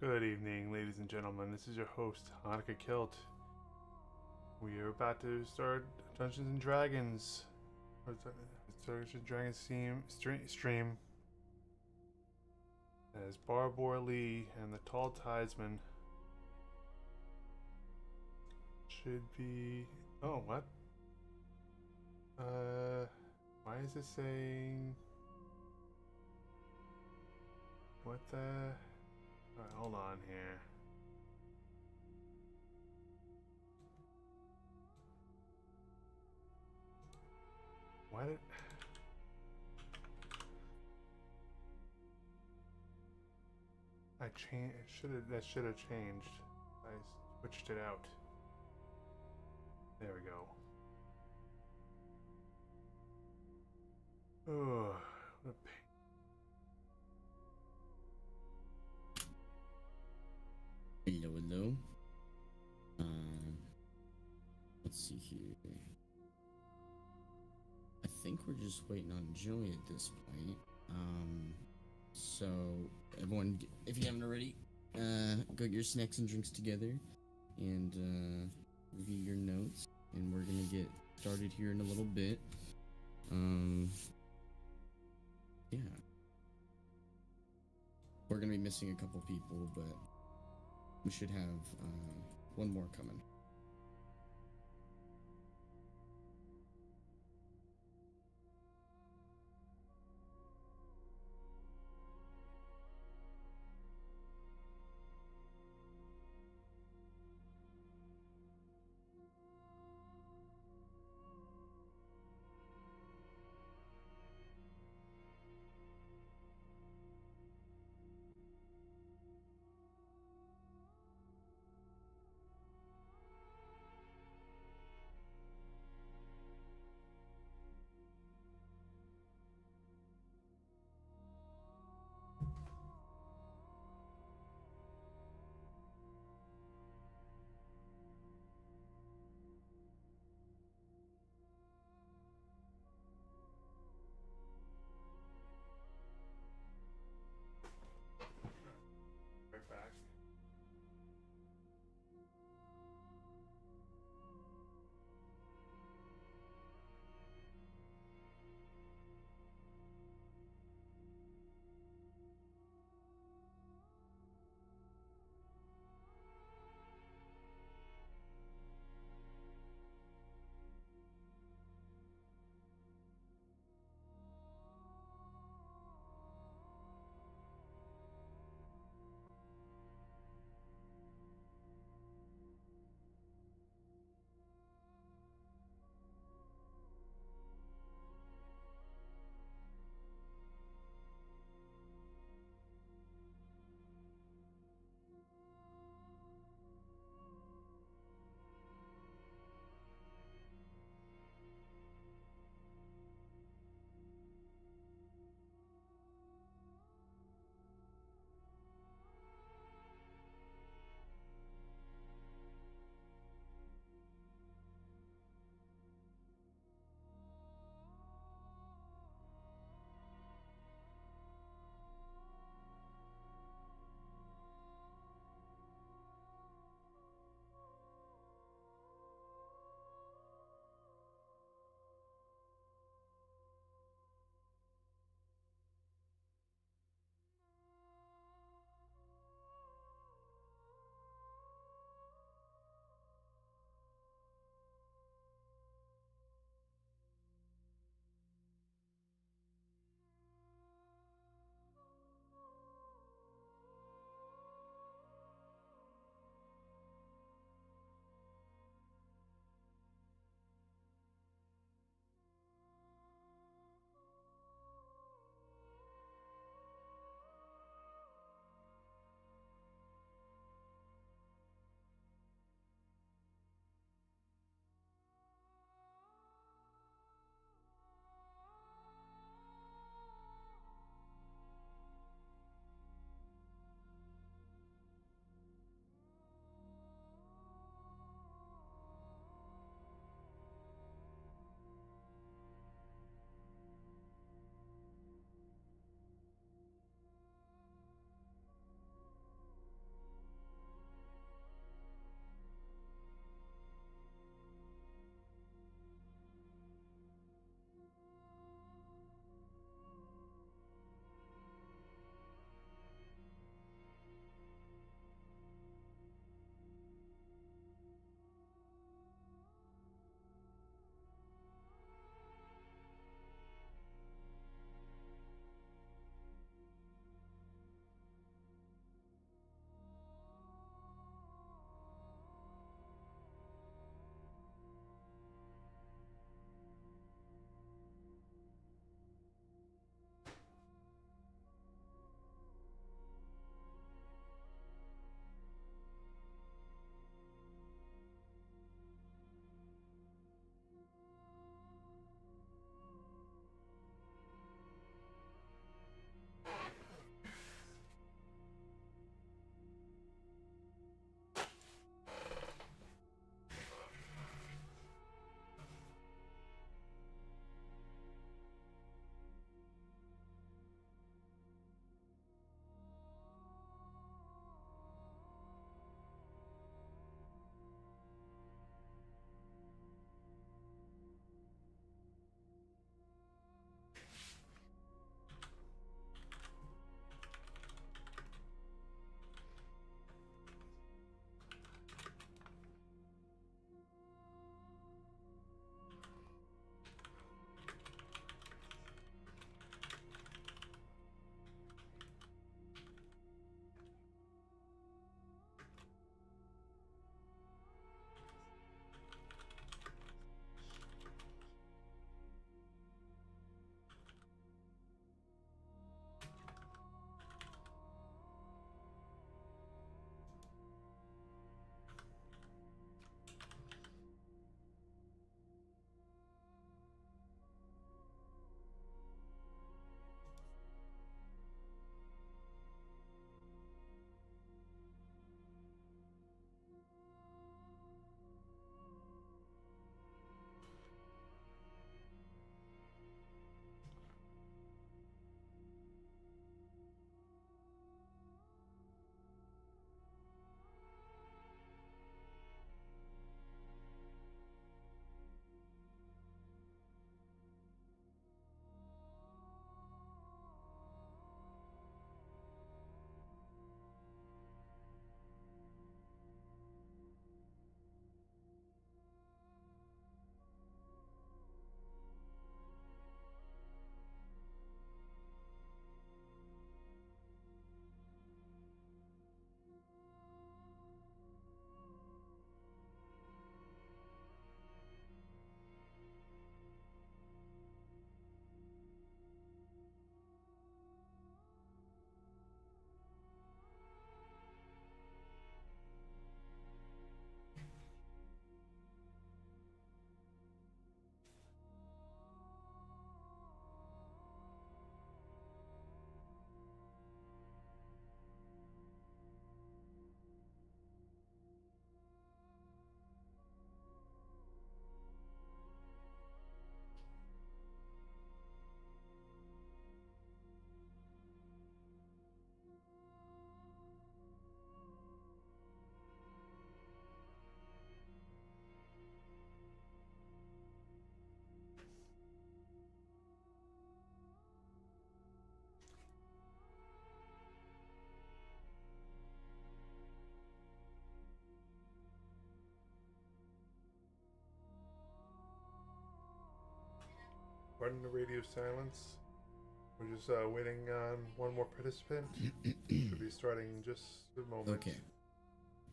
Good evening, ladies and gentlemen. This is your host, Hanukkah Kilt. We are about to start Dungeons and Dragons. Dungeons and Dragons stream as Barbor Lee and the Tall Tidesman should be. Oh, what? Why is it saying? What the? Alright, hold on here. Why did? I changed. That should have changed. I switched it out. There we go. Oh, what a pain. Hello, hello. Let's see here. I think we're just waiting on Joey at this point. So everyone, if you haven't already, go get your snacks and drinks together, and review your notes. And we're gonna get started here in a little bit. Yeah, we're gonna be missing a couple people, but we should have one more coming. Pardon the radio silence. We're just waiting on one more participant. Should be starting in just a moment. Okay.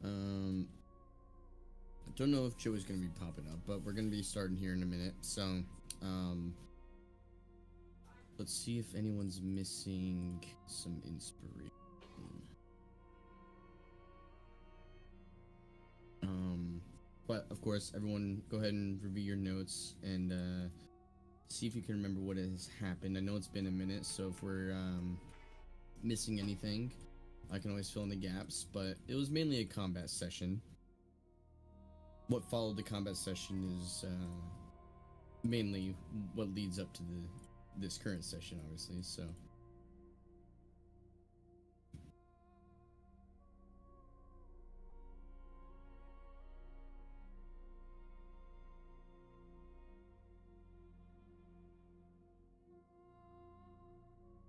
I don't know if Joey's gonna be popping up, but we're gonna be starting here in a minute. So, let's see if anyone's missing some inspiration. But of course, everyone, go ahead and review your notes and see if you can remember what has happened. I know it's been a minute, so if we're missing anything, I can always fill in the gaps. But it was mainly a combat session. What followed the combat session is mainly what leads up to this current session, obviously. So.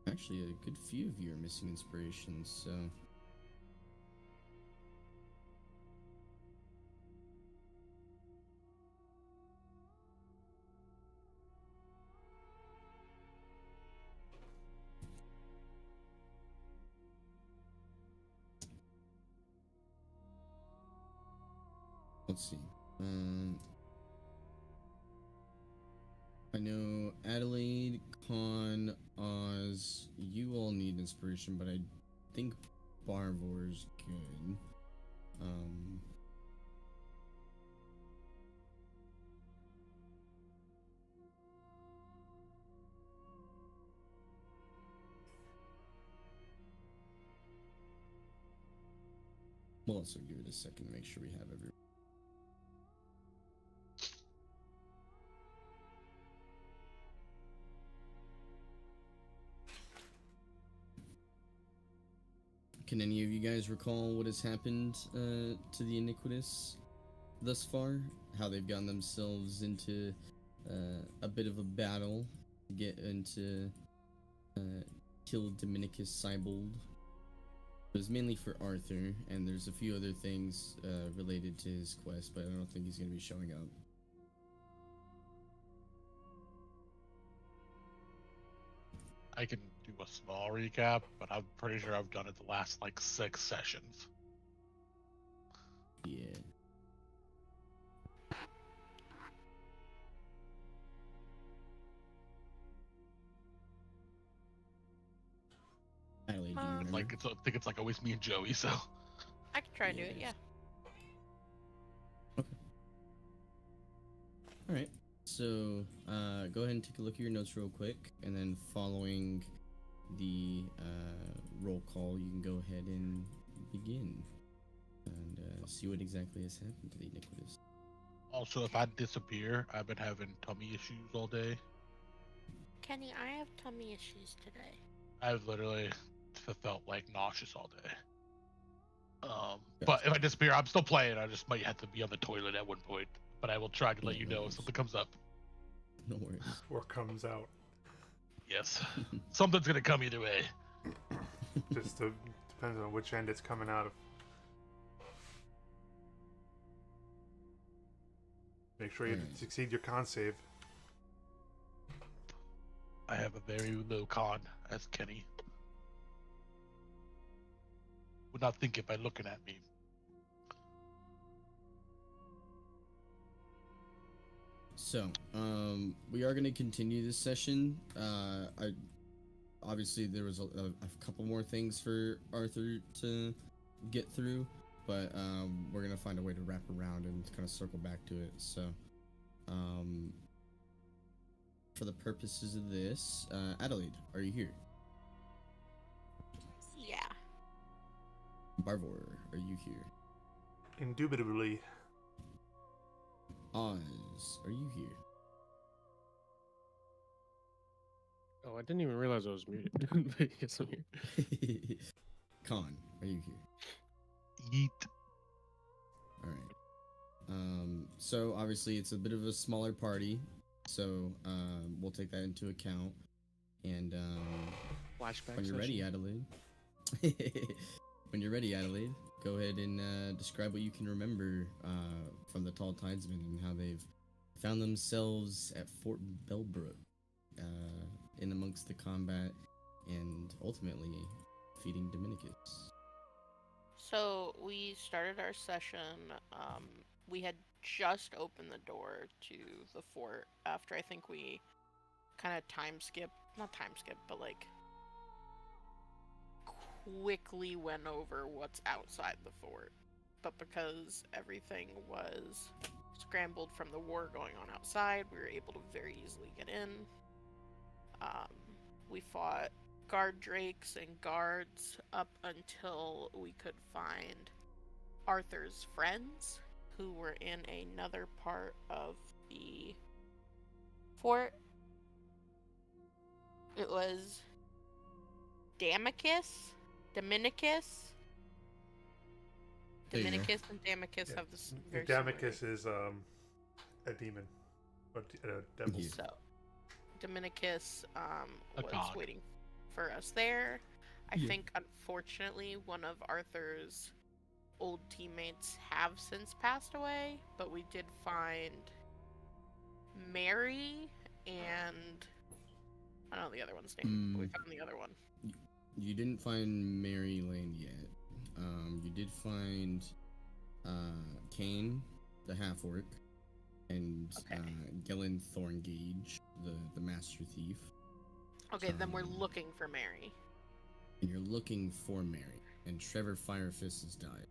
Actually, a good few of you are missing inspirations, so. Let's see. I know Adelaide, Con, Oz, you all need inspiration, but I think Barvor's good. We'll also give it a second to make sure we have everyone. Can any of you guys recall what has happened to the Iniquitous thus far? How they've gotten themselves into a bit of a battle to get into kill Dominicus Cybold. It was mainly for Arthur, and there's a few other things related to his quest, but I don't think he's going to be showing up. I can do a small recap, but I'm pretty sure I've done it the last like 6 sessions. Yeah. Adelaide, do you remember? Like I think it's like always me and Joey, so I can try and do it, yeah. Okay. All right. So, go ahead and take a look at your notes real quick, and then following the roll call, you can go ahead and begin and see what exactly has happened to the Iniquitous. also if I disappear, I've been having tummy issues all day. Kenny, I have tummy issues today. I've literally felt like nauseous all day. But if I disappear, I'm still playing. I just might have to be on the toilet at one point. But I will try to let you know if something comes up. No worries. Or comes out. Yes. Something's gonna come either way. Just depends on which end it's coming out of. Make sure you succeed your con save. I have a very low con as Kenny. Would not think it by looking at me. So, we are going to continue this session. Obviously there was a couple more things for Arthur to get through, but we're going to find a way to wrap around and kind of circle back to it. So, for the purposes of this, Adelaide, are you here? Yeah. Barvor, are you here? Indubitably. Oz, are you here? Oh, I didn't even realize I was muted. But yes, I'm here. Con, are you here? Yeet. All right. So obviously it's a bit of a smaller party, so we'll take that into account. And Flashback. when you're ready, Adelaide. When you're ready, Adelaide, go ahead and describe what you can remember from the Tall Tidesmen and how they've found themselves at Fort Belbrook in amongst the combat and ultimately defeating Dominicus. So we started our session. We had just opened the door to the fort after I think we kind of not time skip, but like quickly went over what's outside the fort. But because everything was scrambled from the war going on outside, we were able to very easily get in. We fought guard drakes and guards up until we could find Arthur's friends, who were in another part of the fort. It was Dominicus. There you go. Dominicus and Damicus Yeah. have this very similar Damicus is a demon. Or a devil. Yeah. So, Dominicus A was god. waiting for us there. I Yeah. think, unfortunately, one of Arthur's old teammates have since passed away, but we did find Mary and I don't know the other one's name, but we found the other one. You didn't find Mary Lane yet. You did find Kane, the half orc, and Okay. Gillen Thorngage, the master thief. Okay, then we're looking for Mary. And you're looking for Mary. And Trevor Firefist has died.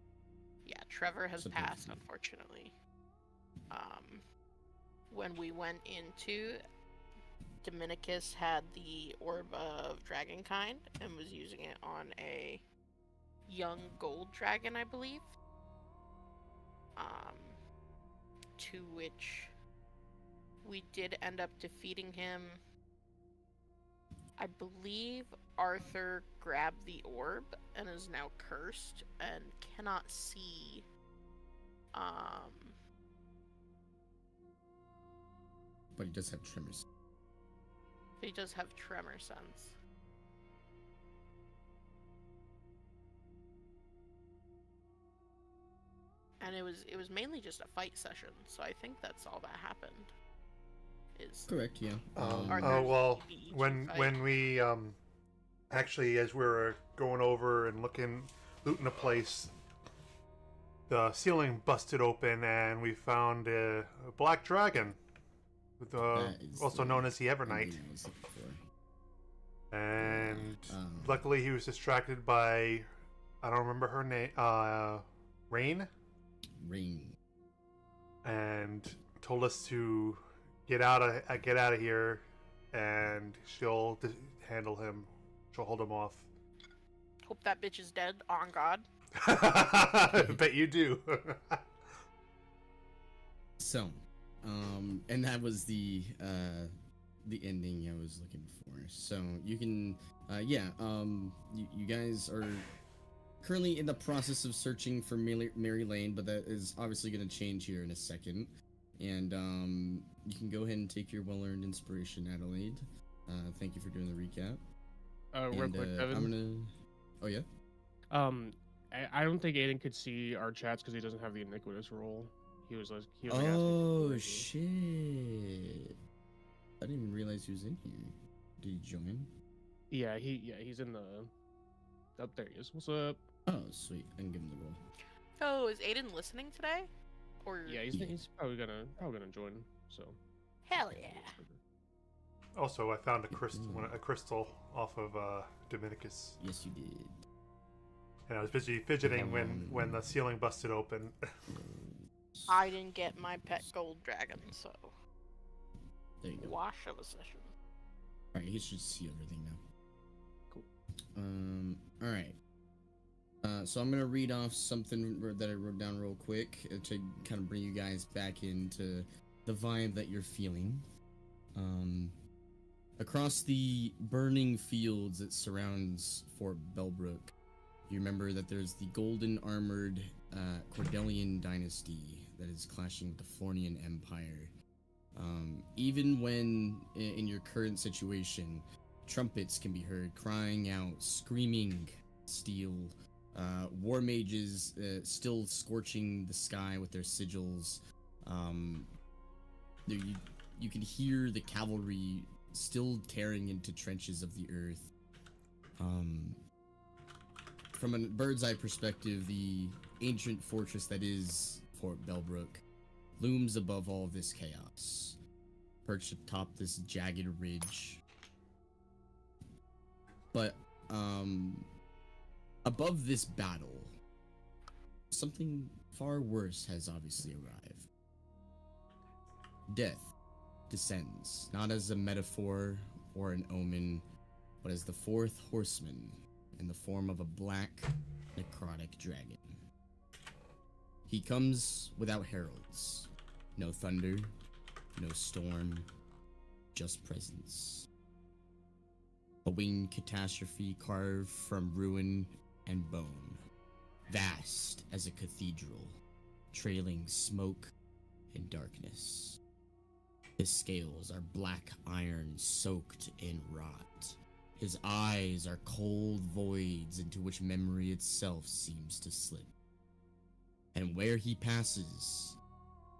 Yeah, Trevor has passed, Supposedly. unfortunately. When we went into, Dominicus had the Orb of Dragonkind and was using it on a young gold dragon, I believe. To which we did end up defeating him. I believe Arthur grabbed the orb and is now cursed and cannot see. But he does have tremors. He does have tremor sense. And it was mainly just a fight session, so I think that's all that happened. Is Correct, yeah. Arthur's well, DBE when fight. we actually, as we were going over and looting the place, the ceiling busted open and we found a black dragon, with That is also the known as the Evernight. ending I was looking for. And Um, luckily, he was distracted by, I don't remember her name, Rain, Rain. and told us to get out of here, and she'll handle him. She'll hold him off. Hope that bitch is dead. On God. Bet you do. So, and that was the ending I was looking for. So you can, you guys are currently in the process of searching for Mary Lane, but that is obviously going to change here in a second. And you can go ahead and take your well-earned inspiration, Adelaide. Thank you for doing the recap. Real And, quick, I'm Evan. gonna. Oh yeah. I don't think Aiden could see our chats because he doesn't have the iniquitous role. He was like asking for Oh Ricky. shit! I didn't even realize he was in here. Did he join? Yeah, he's in the. Up there he is. What's up? Oh sweet, I can give him the role. Oh, is Aiden listening today? Or Yeah, he's probably gonna join. So. hell yeah. Also, I found a crystal off of Dominicus, Yes, you did. and I was busy fidgeting Yeah, when the ceiling busted open. I didn't get my pet gold dragon, so There you go. wash of a session. All right, he should see everything now. Cool. All right. So I'm gonna read off something that I wrote down real quick to kind of bring you guys back into the vibe that you're feeling. Across the burning fields that surrounds Fort Belbrook, you remember that there's the golden armored Cordelian dynasty that is clashing with the Flornian Empire. Even when in your current situation, trumpets can be heard crying out, screaming steel. War mages still scorching the sky with their sigils. You can hear the cavalry still tearing into trenches of the earth. From a bird's eye perspective, the ancient fortress that is Fort Belbrook looms above all this chaos, perched atop this jagged ridge. But above this battle, something far worse has obviously arrived. Death descends, not as a metaphor or an omen, but as the fourth horseman in the form of a black, necrotic dragon. He comes without heralds. No thunder, no storm, just presence. A winged catastrophe carved from ruin and bone, vast as a cathedral, trailing smoke and darkness. His scales are black iron soaked in rot. His eyes are cold voids into which memory itself seems to slip. And where he passes,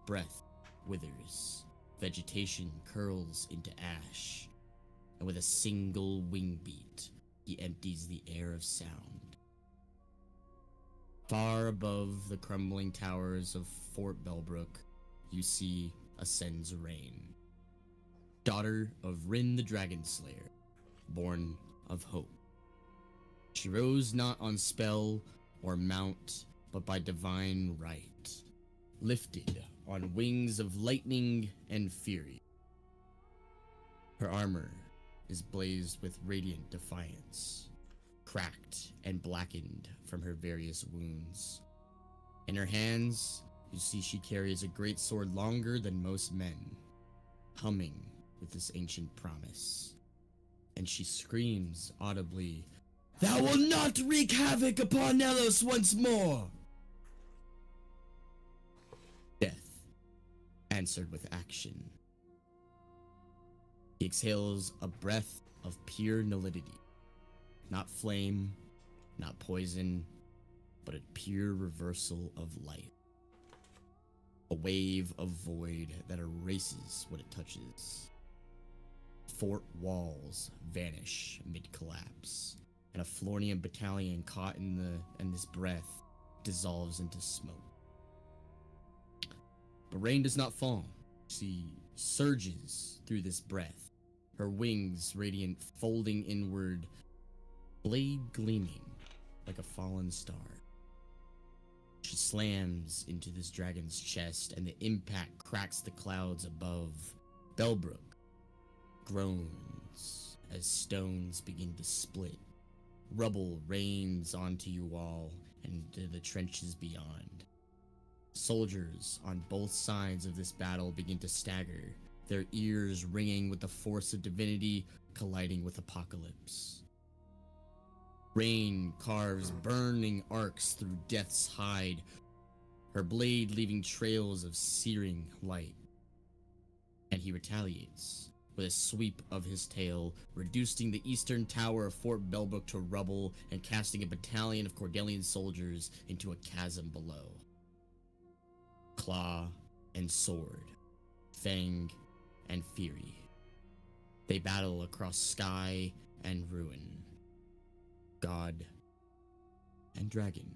breath withers, vegetation curls into ash, and with a single wing beat, he empties the air of sound. Far above the crumbling towers of Fort Belbrook, you see ascends Rain, daughter of Rin the Dragon Slayer, born of hope. She rose not on spell or mount, but by divine right, lifted on wings of lightning and fury. Her armor is blazed with radiant defiance, cracked and blackened from her various wounds. In her hands, you see she carries a great sword longer than most men, humming with this ancient promise. And she screams audibly, "Thou wilt not wreak havoc upon Elos once more!" Death answered with action. He exhales a breath of pure nullity. Not flame, not poison, but a pure reversal of life. A wave of void that erases what it touches. Fort walls vanish mid-collapse, and a Flornian battalion caught in this breath dissolves into smoke. But Rain does not fall. She surges through this breath, her wings radiant folding inward, blade gleaming like a fallen star. She slams into this dragon's chest, and the impact cracks the clouds above. Belbrook groans as stones begin to split. Rubble rains onto you all and into the trenches beyond. Soldiers on both sides of this battle begin to stagger, their ears ringing with the force of divinity colliding with apocalypse. Rain carves burning arcs through death's hide, her blade leaving trails of searing light. And he retaliates with a sweep of his tail, reducing the eastern tower of Fort Belbrook to rubble and casting a battalion of Cordelian soldiers into a chasm below. Claw and sword, fang and fury, they battle across sky and ruin, god and dragon,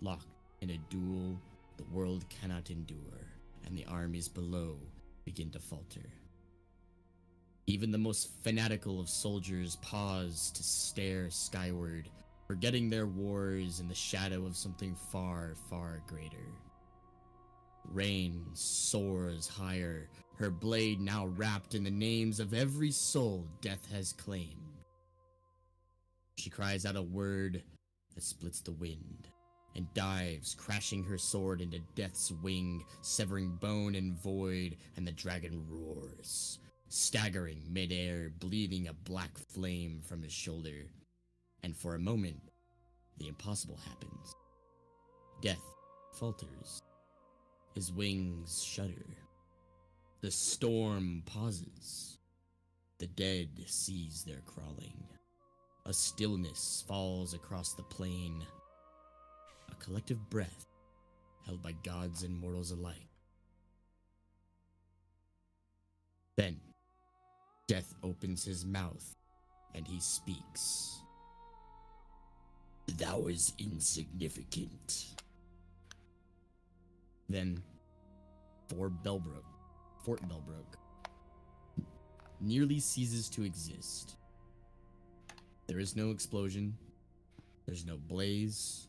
locked in a duel the world cannot endure, and the armies below begin to falter. Even the most fanatical of soldiers pause to stare skyward, forgetting their wars in the shadow of something far, far greater. Rain soars higher, her blade now wrapped in the names of every soul death has claimed. She cries out a word that splits the wind, and dives, crashing her sword into death's wing, severing bone and void, and the dragon roars, staggering midair, bleeding a black flame from his shoulder. And for a moment, the impossible happens. Death falters. His wings shudder. The storm pauses. The dead cease their crawling. A stillness falls across the plain. A collective breath held by gods and mortals alike. Then, Death opens his mouth, and he speaks. Thou is insignificant. Then, Fort Belbrook nearly ceases to exist. There is no explosion. There's no blaze.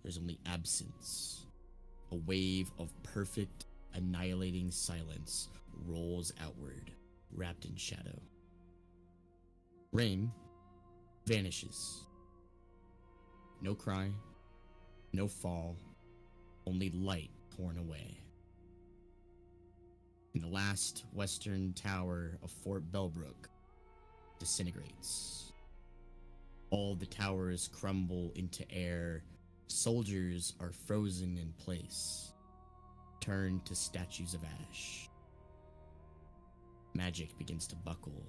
There's only absence. A wave of perfect, annihilating silence rolls outward, wrapped in shadow. Rain vanishes. No cry, no fall, only light torn away. And the last western tower of Fort Belbrook disintegrates. All the towers crumble into air. Soldiers are frozen in place, turned to statues of ash. Magic begins to buckle.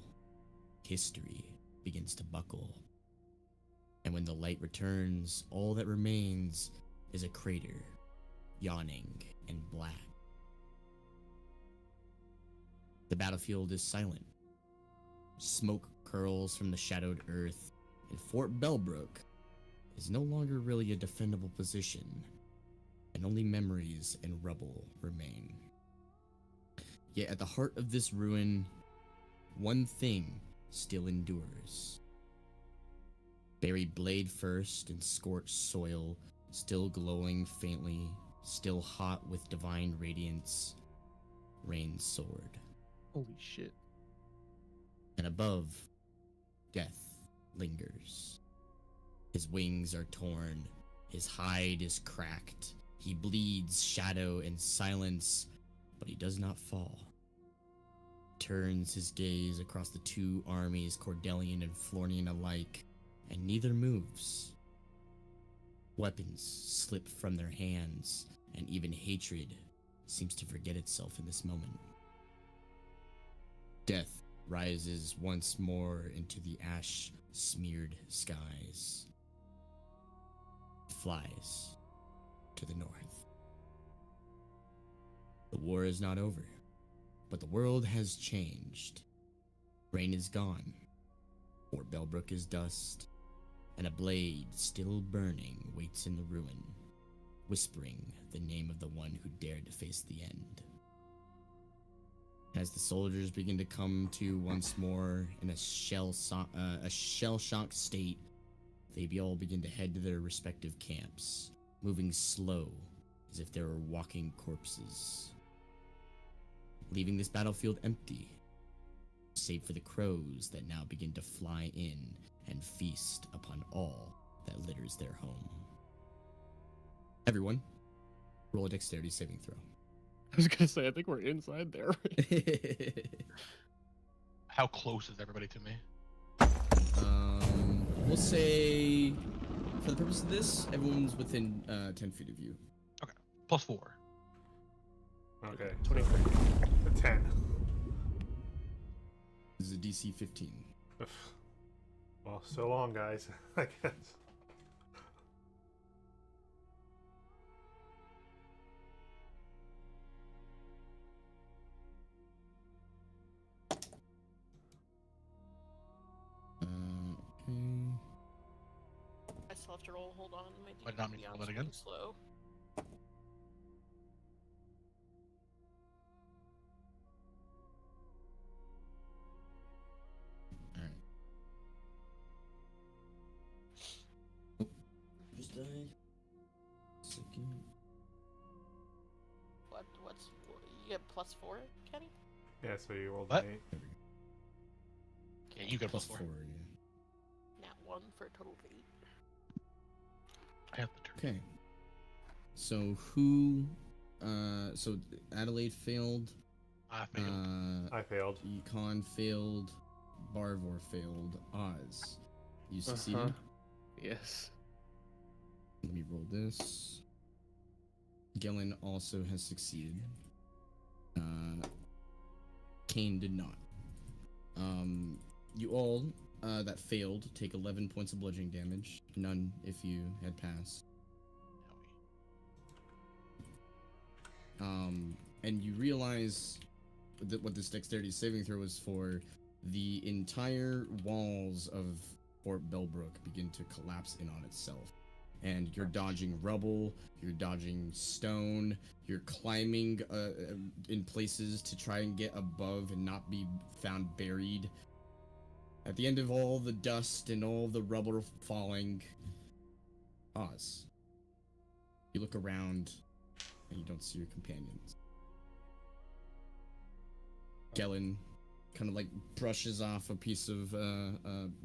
History begins to buckle. And when the light returns, all that remains is a crater, yawning and black. The battlefield is silent. Smoke curls from the shadowed earth, and Fort Belbrook is no longer really a defendable position, and only memories and rubble remain. Yet at the heart of this ruin, one thing still endures. Buried blade first in scorched soil, still glowing faintly, still hot with divine radiance, Rain's sword. Holy shit. And above, death lingers. His wings are torn, his hide is cracked, he bleeds shadow and silence, but he does not fall. Turns his gaze across the two armies, Cordelian and Flornian alike, and neither moves. Weapons slip from their hands, and even hatred seems to forget itself in this moment. Death rises once more into the ash-smeared skies. Flies to the north. The war is not over, but the world has changed. Rain is gone. Fort Belbrook is dust, and a blade still burning waits in the ruin, whispering the name of the one who dared to face the end. As the soldiers begin to come to once more in a shell-shocked state, they all begin to head to their respective camps, moving slow as if they were walking corpses, leaving this battlefield empty, save for the crows that now begin to fly in and feast upon all that litters their home. Everyone, roll a dexterity saving throw. I was gonna say, I think we're inside there. How close is everybody to me? We'll say, for the purpose of this, everyone's within 10 feet of you. Okay. +4. Okay. 23. A 10. This is a DC 15. Ugh. Well, so long, guys. I guess. Okay. I still have to roll. Hold on. My Might not need to roll that again. Slow. Alright. Oh, just died. Second. What's you get +4, Kenny? Yeah, so you rolled What? an 8. Yeah, you get Plus +4. 4, yeah. Nat 1 for a total of 8. I have the turn. Okay. So who, so Adelaide failed, I failed. I failed. Econ failed, Barvor failed, Oz, you succeeded? Uh-huh. Yes. Let me roll this. Gellin also has succeeded. Kane did not. You all that failed take 11 points of bludgeoning damage. None if you had passed. And you realize that what this dexterity saving throw was for the entire walls of Fort Bellbrook begin to collapse in on itself. And you're dodging rubble, you're dodging stone, you're climbing in places to try and get above and not be found buried. At the end of all the dust and all the rubble falling, Oz, you look around and you don't see your companions. Gellin kind of like brushes off a piece of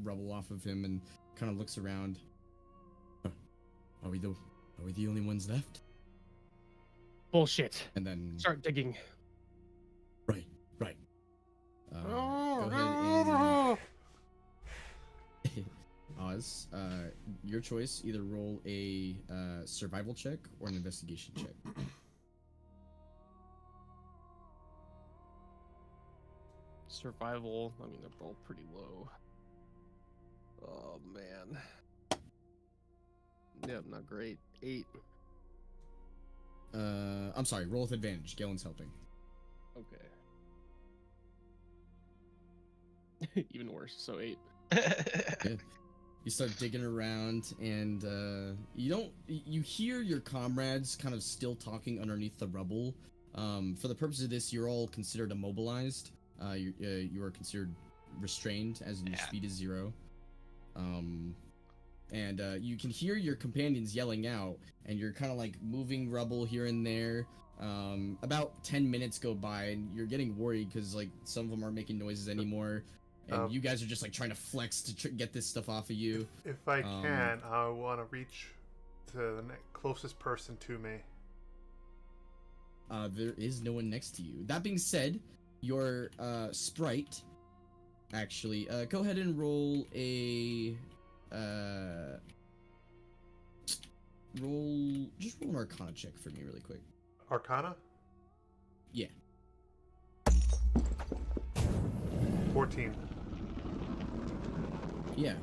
rubble off of him and kind of looks around. Are we the only ones left? Bullshit. And then Start digging. Right. Go ahead and Oz, your choice. Either roll a survival check or an investigation check. Survival. I mean, they're both pretty low. Oh man. Yeah, not great. 8. I'm sorry. Roll with advantage. Galen's helping. Okay. Even worse. So 8. Yeah. You start digging around, and you hear your comrades kind of still talking underneath the rubble. For the purpose of this, you're all considered immobilized. You are considered restrained, as in your speed is 0. And you can hear your companions yelling out, and you're kind of like moving rubble here and there. About 10 minutes go by, and you're getting worried because like some of them aren't making noises anymore, and you guys are just like trying to flex to get this stuff off of you. If I can, I want to reach to the closest person to me. There is no one next to you. That being said, your sprite, actually, go ahead and roll a roll an Arcana check for me really quick. Arcana? Yeah. 14. Yeah.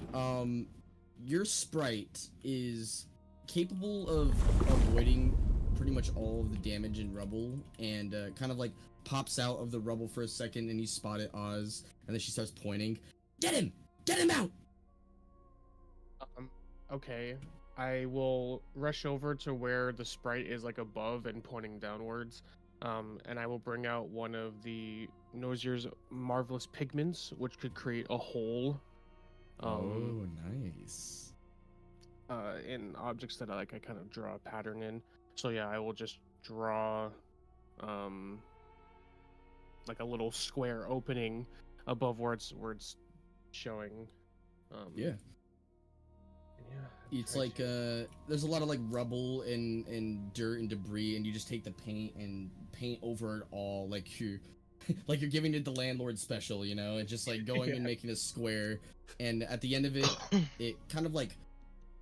Your sprite is capable of avoiding pretty much all of the damage and rubble, and kind of like pops out of the rubble for a second, and you spot it, Oz, and then she starts pointing. Get him out! Okay. I will rush over to where the sprite is like above and pointing downwards. And I will bring out one of the Nosier's marvelous pigments, which could create a hole. Oh, nice. In objects that I kind of draw a pattern in. So yeah, I will just draw, like a little square opening above where it's showing. Yeah. Yeah. It's like there's a lot of like rubble and dirt and debris, and you just take the paint and paint over it all, like you're like you're giving it the landlord special, you know, and just like going and making a square, and at the end of it, it kind of like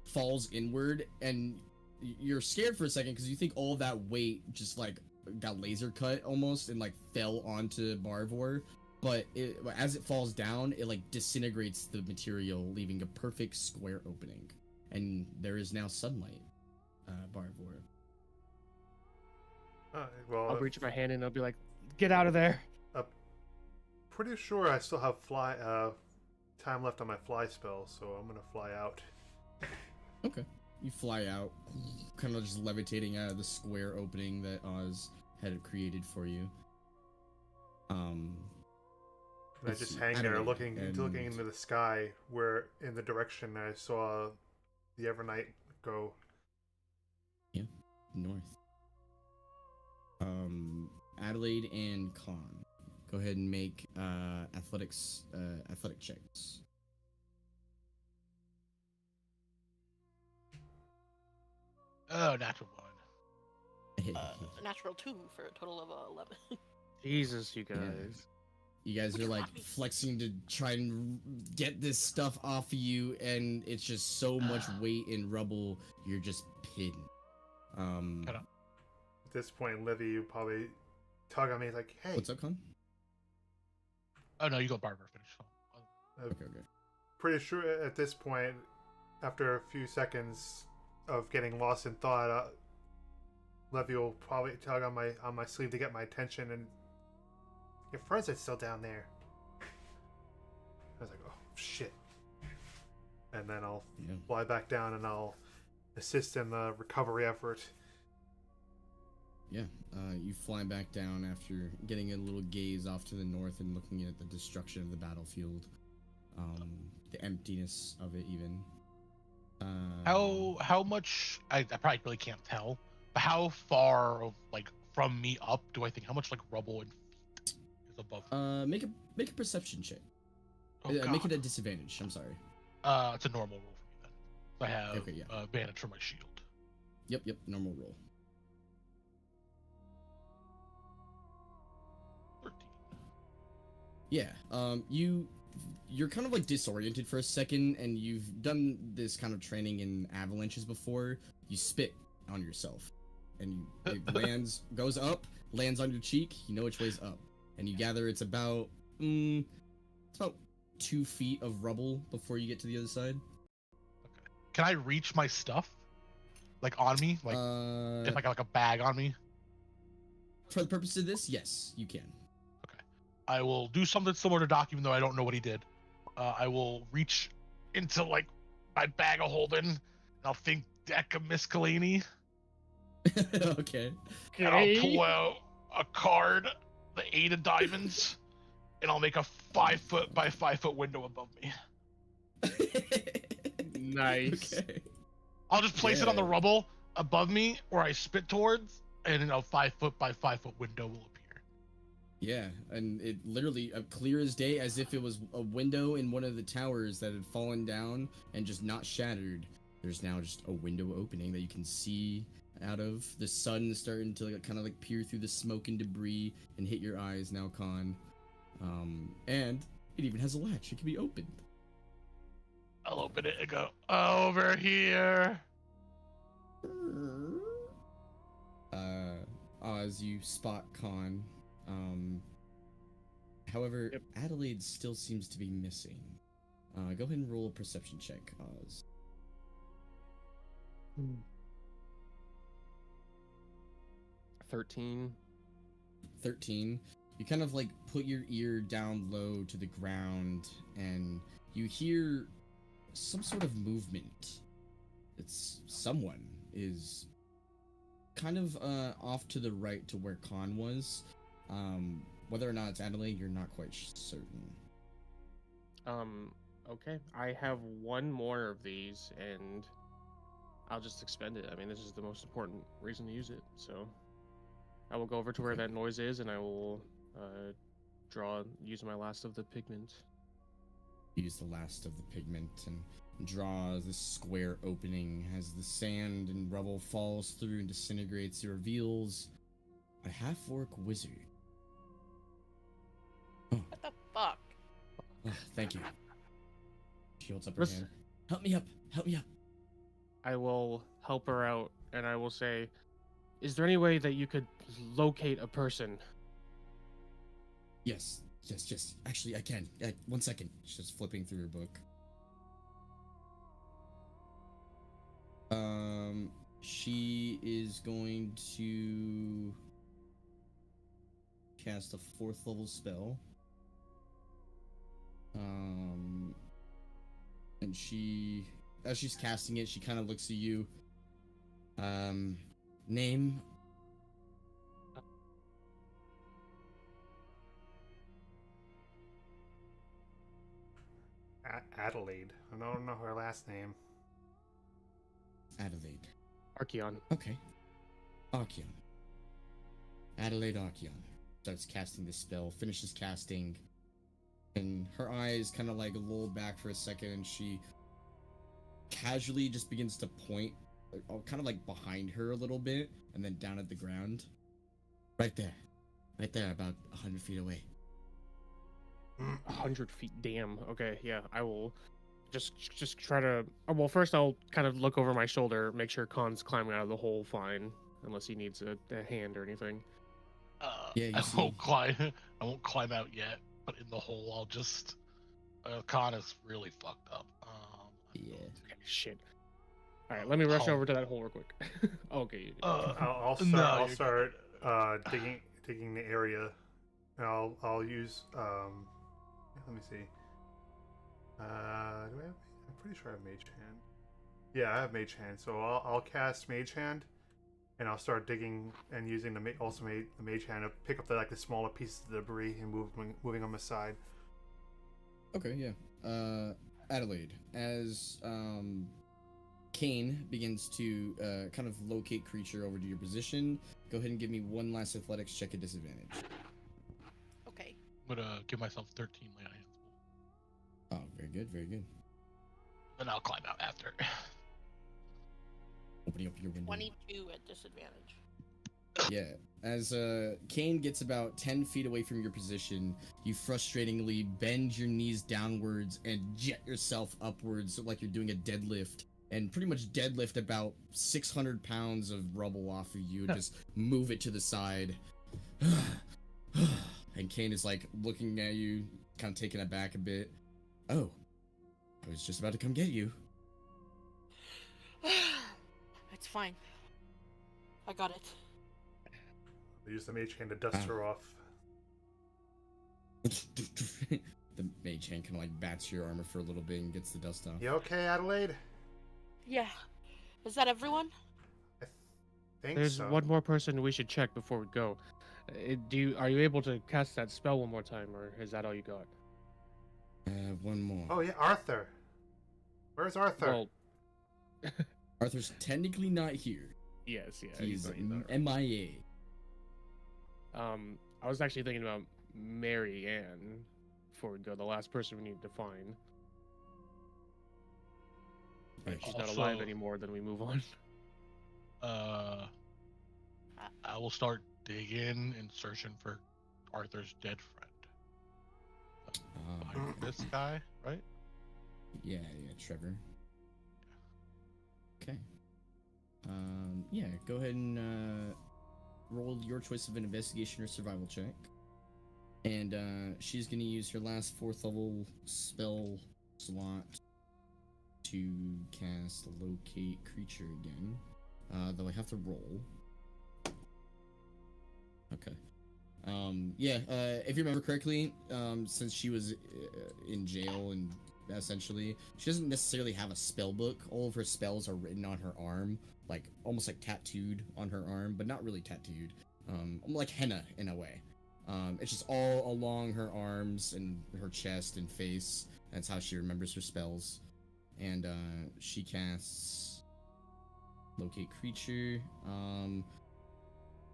falls inward, and you're scared for a second because you think all of that weight just like got laser cut almost and like fell onto Barvor, but as it falls down, it like disintegrates the material, leaving a perfect square opening, and there is now sunlight. Barvor. Well, I'll reach my hand and I'll be like, "Get out of there!" Pretty sure I still have time left on my fly spell, so I'm gonna fly out. Okay. You fly out, kind of just levitating out of the square opening that Oz had created for you. I just hang there looking into the sky, where in the direction I saw the Evernight go. Yeah, north. Adelaide and Con, go ahead and make athletic checks. Oh, natural 1. Natural 2 for a total of 11. Jesus, you guys. Yeah. You guys are like flexing to try and get this stuff off of you, and it's just so much weight and rubble. You're just pinned. At this point, Livy, you probably tug on me like, "Hey, what's up, Con?" Oh no, you go Barber. Finish. Okay. Pretty sure at this point, after a few seconds of getting lost in thought, Levy will probably tug on my sleeve to get my attention, and your friends are still down there. was like, oh shit. And then I'll Yeah. fly back down and I'll assist in the recovery effort. Yeah, you fly back down after getting a little gaze off to the north and looking at the destruction of the battlefield, the emptiness of it even. How much? I probably really can't tell. But how far like from me up do I think? How much like rubble and feet is above? Make a perception check. Oh, Make it God. a disadvantage. I'm sorry. It's a normal roll for me then. So I have Okay, yeah. advantage for my shield. Yep, normal roll. 13. Yeah, you're kind of like disoriented for a second, and you've done this kind of training in avalanches before. You spit on yourself, and it goes up, lands on your cheek. You know which way's up, and you gather it's about 2 feet of rubble before you get to the other side. Okay. Can I reach my stuff? Like on me? Like if I got like a bag on me? For the purpose of this, yes, you can. I will do something similar to Doc, even though I don't know what he did. I will reach into like my bag of holding, and I'll think deck of Miscellany, Okay. and I'll pull out a card, the 8 of diamonds, and I'll make a 5 foot by 5 foot window above me. Nice. Okay. I'll just place it on the rubble above me where I spit towards, and a 5 foot by 5 foot window will appear. Yeah, and it literally clear as day, as if it was a window in one of the towers that had fallen down and just not shattered. There's now just a window opening that you can see out of. The sun is starting to kind of like peer through the smoke and debris and hit your eyes now, Khan. And it even has a latch. It can be opened. I'll open it and go, over here. As you spot Khan. However, Yep. Adelaide still seems to be missing. Go ahead and roll a perception check, Oz. 13. 13. You kind of like put your ear down low to the ground and you hear some sort of movement. It's someone is kind of off to the right to where Khan was. Whether or not it's Adelaide, you're not quite certain. Okay. I have one more of these, and I'll just expend it. I mean, this is the most important reason to use it, so I will go over to where that noise is, and I will use my last of the pigment. Use the last of the pigment and draw this square opening as the sand and rubble falls through and disintegrates. It reveals a half-orc wizard. What the fuck? Oh, thank you. She holds up her Listen. hand. Help me up! Help me up! I will help her out, and I will say, is there any way that you could locate a person? Yes. Actually, I can. 1 second. She's just flipping through her book. She is going to cast a 4th level spell. And as she's casting it, she kind of looks at you. Name? Adelaide. I don't know her last name. Adelaide. Archeon. Okay. Archeon. Adelaide Archeon starts casting this spell, finishes casting, and her eyes kind of like lull back for a second, and she casually just begins to point, kind of like behind her a little bit, and then down at the ground. Right there, about 100 feet away. 100 feet. Damn. Okay, yeah. I will just try to. Well, first I'll kind of look over my shoulder, make sure Khan's climbing out of the hole fine, unless he needs a hand or anything. Yeah, you I see- won't climb. I won't climb out yet. But in the hole, I'll just. Khan is really fucked up. Yeah. Okay, shit. All right, let me rush Oh. over to that hole real quick. Okay. I'll no, I'll you're start digging the area. And I'll use let me see. Do I have? I'm pretty sure I have Mage Hand. Yeah, I have Mage Hand, so I'll cast Mage Hand, and I'll start digging and using the the Mage Hand to pick up the smaller pieces of debris and moving them aside. Okay, yeah. Adelaide, as Kane begins to kind of locate creature over to your position, go ahead and give me one last athletics check at disadvantage. Okay. I'm gonna give myself 13 lay on hands. Oh, very good, very good. Then I'll climb out after. Opening up your window. 22 at disadvantage. Yeah, as Kane gets about 10 feet away from your position, you frustratingly bend your knees downwards and jet yourself upwards like you're doing a deadlift, and pretty much deadlift about 600 pounds of rubble off of you, just move it to the side. And Kane is like looking at you, kind of taken aback a bit. Oh, I was just about to come get you. It's fine. I got it. I use the Mage Hand to dust her off. The mage hand kind of like bats your armor for a little bit and gets the dust off. You okay, Adelaide? Yeah. Is that everyone? I think There's so. one more person we should check before we go. Are you able to cast that spell one more time, or is that all you got? One more. Oh yeah, Arthur. Where's Arthur? Well, Arthur's technically not here. yes, yeah. He's not around. MIA. I was actually thinking about Mary Ann before we go. The last person we need to find. If she's not Also- alive anymore, then we move on. I will start digging and searching for Arthur's dead friend. Like this guy, right? Yeah, Trevor. Okay. Yeah, go ahead and roll your choice of an investigation or survival check. And she's gonna use her last 4th level spell slot to cast Locate Creature again. Though I have to roll. Okay. Yeah, if you remember correctly, since she was in jail and essentially, she doesn't necessarily have a spell book. All of her spells are written on her arm, like almost like tattooed on her arm, but not really tattooed. Like henna in a way. It's just all along her arms and her chest and face. That's how she remembers her spells. And she casts Locate Creature.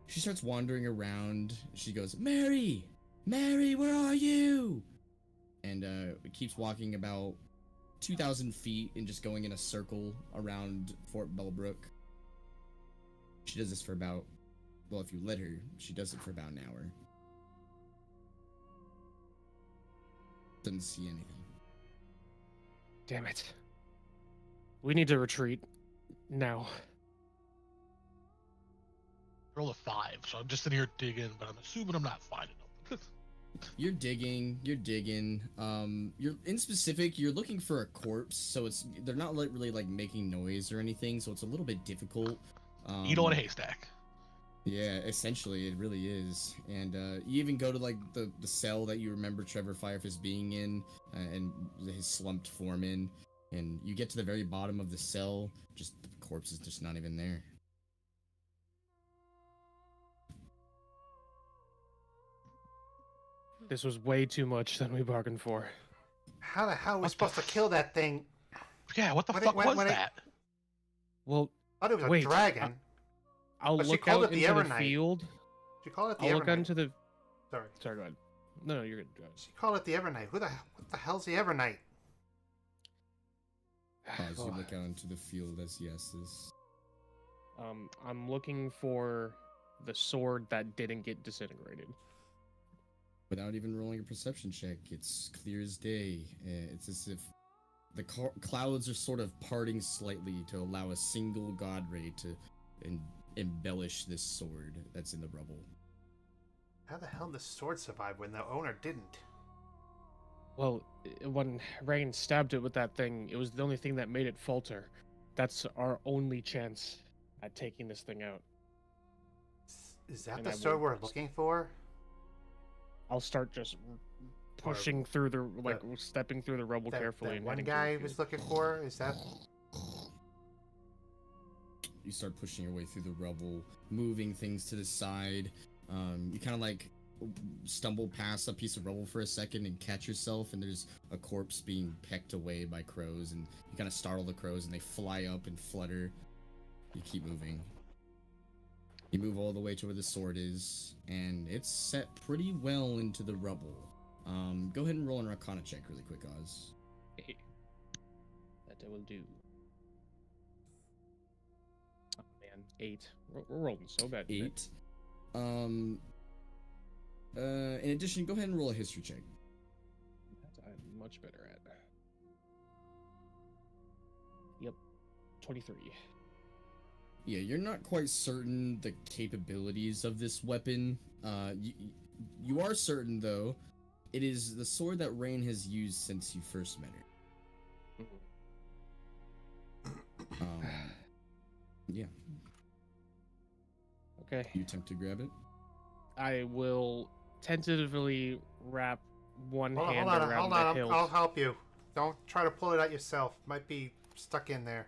She starts wandering around. She goes, Mary! Mary, where are you? And keeps walking about 2,000 feet and just going in a circle around Fort Bellbrook. She does this for about, well, if you let her, she does it for about an hour. Doesn't see anything. Damn it. We need to retreat now. Roll a 5, so I'm just in here digging, but I'm assuming I'm not finding them. You're digging. You're in specific. You're looking for a corpse, so they're not like really like making noise or anything, so it's a little bit difficult. Needle in a haystack. Yeah, essentially, it really is. And you even go to like the cell that you remember Trevor Firefist being in, and his slumped form in, and you get to the very bottom of the cell. Just the corpse is just not even there. This was way too much than we bargained for. How the hell are we What the supposed to kill that thing? Yeah, what the When it- fuck when- was when it- that? Well, I thought it was Wait, a dragon. I'll But she look called out it the into the Evernight. field. She called it the I'll look out Evernight. into the. Sorry. Sorry, go ahead. No, you're good. Go ahead. She called it the Evernight. What the hell's the Evernight? As you look out into the field as he asks this. I'm looking for the sword that didn't get disintegrated. Without even rolling a perception check, it's clear as day. It's as if the clouds are sort of parting slightly to allow a single god ray to embellish this sword that's in the rubble. How the hell did the sword survive when the owner didn't? Well, when Rain stabbed it with that thing, it was the only thing that made it falter. That's our only chance at taking this thing out. Is that And the I sword will- we're looking for? I'll start just pushing through the stepping through the rubble carefully. That And one heading guy towards was looking for, is that? You start pushing your way through the rubble, moving things to the side. You kind of like stumble past a piece of rubble for a second and catch yourself, and there's a corpse being pecked away by crows, and you kind of startle the crows and they fly up and flutter. You keep moving. You move all the way to where the sword is, and it's set pretty well into the rubble. Go ahead and roll an Arcana check really quick, Oz. Okay. That I will do. Oh man, 8. We're rolling so bad. 8. In addition, go ahead and roll a history check. That I'm much better at. Yep, 23. Yeah, you're not quite certain the capabilities of this weapon. You are certain, though, it is the sword that Rain has used since you first met her. Yeah. Okay. You attempt to grab it? I will tentatively wrap one Hold hand on, around hold the on. hilt. I'll help you. Don't try to pull it out yourself. Might be stuck in there.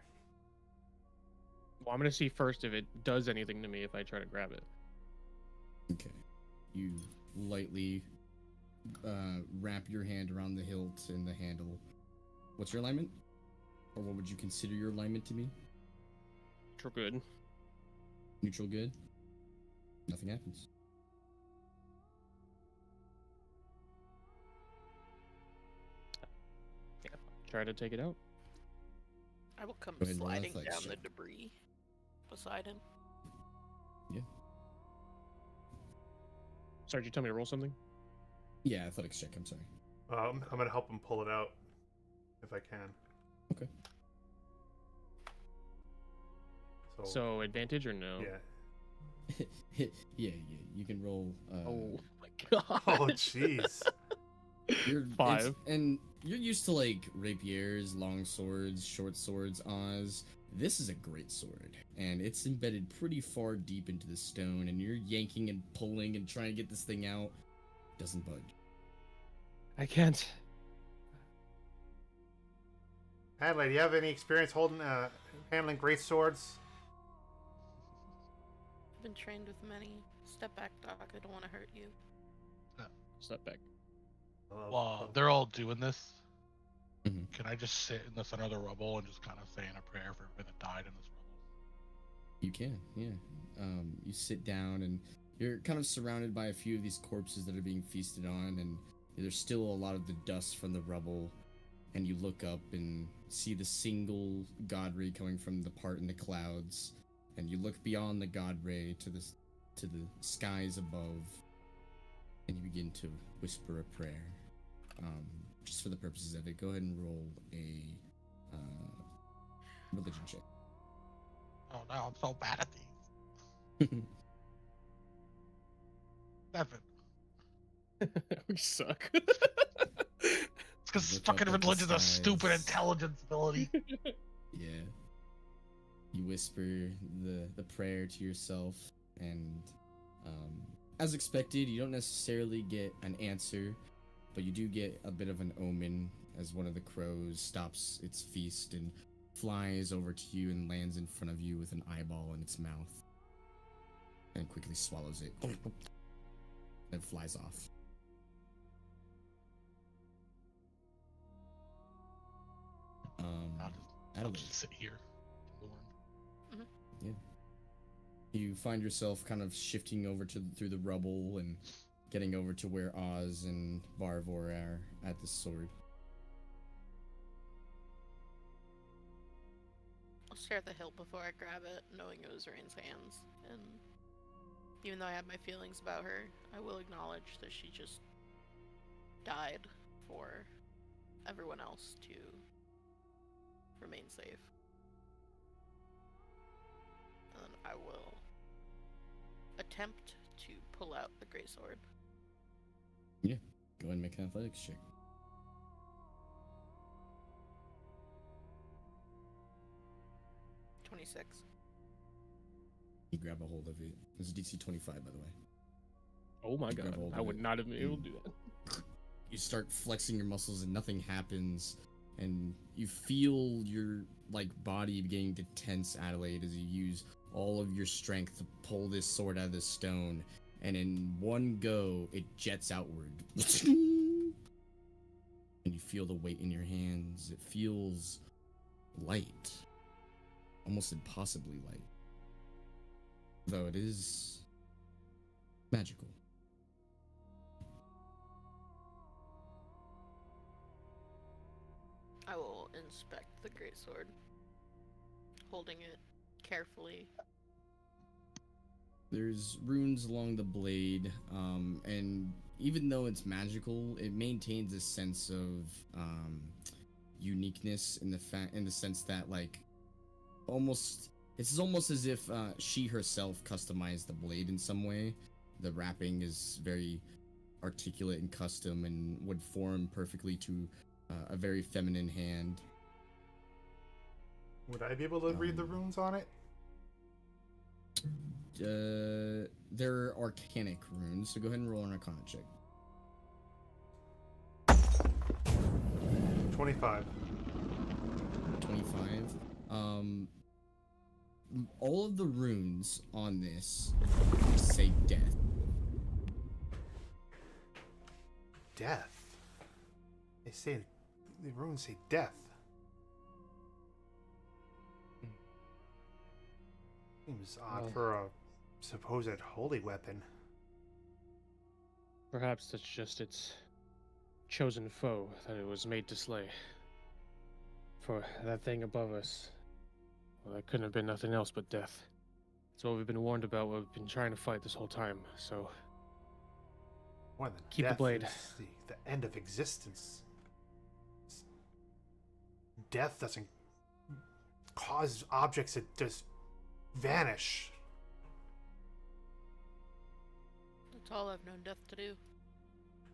Well, I'm gonna see first if it does anything to me if I try to grab it. Okay. You lightly wrap your hand around the hilt and the handle. What's your alignment? Or what would you consider your alignment to be? Neutral good. Neutral good? Nothing happens. Yeah. Try to take it out. I will come Go ahead and roll an sliding athletics down the check. debris beside him. Sorry, did you tell me to roll something? Yeah, athletics check, I'm sorry. I'm gonna help him pull it out if I can. Okay. So advantage or no? Yeah. yeah, you can roll. Oh my god. Oh jeez. You're 5. And you're used to like rapiers, long swords, short swords, Oz. This is a great sword, and it's embedded pretty far deep into the stone, and you're yanking and pulling and trying to get this thing out. Doesn't budge. I can't. Hadley, do you have any experience handling great swords? I've been trained with many. Step back, Doc. I don't want to hurt you. Step back. While they're all doing this, Mhm. can I just sit in the center of the rubble and just kind of saying a prayer for everybody that died in this rubble? You can, yeah. You sit down, and you're kind of surrounded by a few of these corpses that are being feasted on, and there's still a lot of the dust from the rubble. And you look up and see the single god ray coming from the part in the clouds, and you look beyond the god ray to the skies above, and you begin to whisper a prayer. Just for the purposes of it, go ahead and roll a religion check. Oh no, I'm so bad at these. 7. We suck. It's because Look fucking up at the religion's a stupid skies. intelligence ability. Yeah. You whisper the prayer to yourself, and as expected, you don't necessarily get an answer, but you do get a bit of an omen as one of the crows stops its feast and flies over to you and lands in front of you with an eyeball in its mouth, and quickly swallows it, and flies off. I'll Adelaide. just sit here. Lorne. You find yourself kind of shifting over through the rubble and getting over to where Oz and Barvor are at the sword. I'll stare at the hilt before I grab it, knowing it was Rain's hands. And even though I have my feelings about her, I will acknowledge that she just died for everyone else to remain safe. And then I will attempt to pull out the greatsword. Go ahead and make an athletics check. 26. You grab a hold of it. It's a DC 25, by the way. Oh my Grab god. hold I of would it. not have been able to do that. you start flexing your muscles and nothing happens, and you feel your like body beginning to tense, Adelaide, as you use all of your strength to pull this sword out of the stone, and in one go it jets outward. And you feel the weight in your hands. It feels light, almost impossibly light, though it is magical. I will inspect the greatsword, holding it carefully. There's runes along the blade, and even though it's magical, it maintains a sense of uniqueness in the sense that like it's almost as if she herself customized the blade in some way. The wrapping is very articulate and custom and would form perfectly to a very feminine hand. Would I be able to read the runes on it? They're arcanic runes, so go ahead and roll an arcana check. 25. 25. All of the runes on this say death. Death. They say the runes say death. Seems odd for a supposed holy weapon. Perhaps that's just its chosen foe that it was made to slay. For that thing above us, well, that couldn't have been nothing else but death. It's what we've been warned about, what we've been trying to fight this whole time, so... More than Keep the death blade. is the end of existence. Death doesn't cause objects to just vanish. That's all I've known death to do.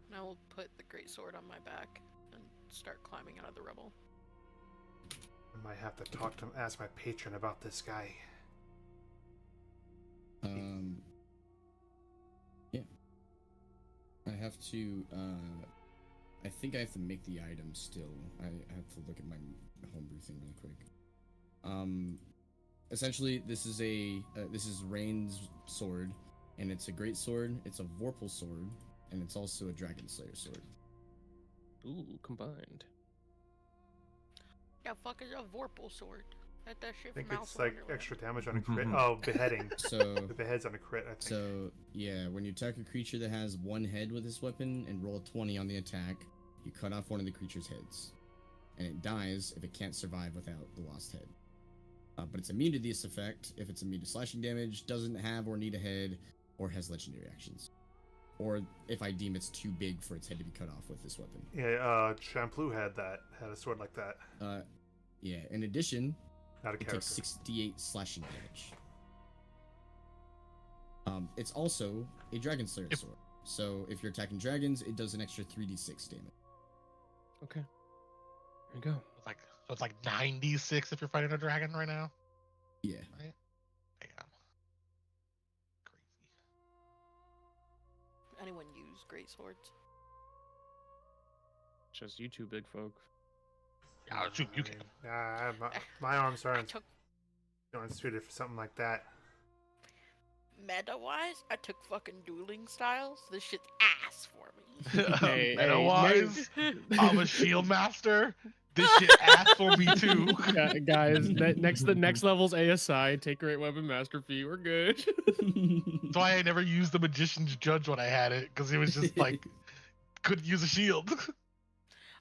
And I will put the greatsword on my back and start climbing out of the rubble. I might have to ask my patron about this guy. Yeah. I have to, I think I have to make the item still. I have to look at my homebrew thing really quick. Essentially, this is Rain's sword, and it's a great sword, it's a Vorpal sword, and it's also a Dragon Slayer sword. Ooh, combined. Yeah, fuck is a Vorpal sword? That shit I think from it's Alice in like Wonderland. extra damage on a crit. Oh, beheading. So, The behead's on a crit, I think. so yeah, when you attack a creature that has one head with this weapon and roll a 20 on the attack, you cut off one of the creature's heads, and it dies if it can't survive without the lost head. But it's immune to this effect if it's immune to slashing damage, doesn't have or need a head, or has legendary actions. Or if I deem it's too big for its head to be cut off with this weapon. Yeah, Champloo had a sword like that. Yeah, in addition, Not a it character. takes 68 slashing damage. It's also a Dragon Slayer sword. So if you're attacking dragons, it does an extra 3d6 damage. Okay. There you go. It's like 96 if you're fighting a dragon right now. Yeah. Right? Damn. Crazy. Anyone use greatswords? Just you two big folk. Yeah, shoot, you can. My arms I aren't took suited for something like that. meta-wise, I took fucking dueling styles. This shit's ass for me. Hey, Meta-wise, I'm a shield master. This shit ass for me too. Yeah, guys, the next level's ASI. Take Great Weapon Master Fee. We're good. That's why I never used the Magician's Judge when I had it, because it was just like, couldn't use a shield.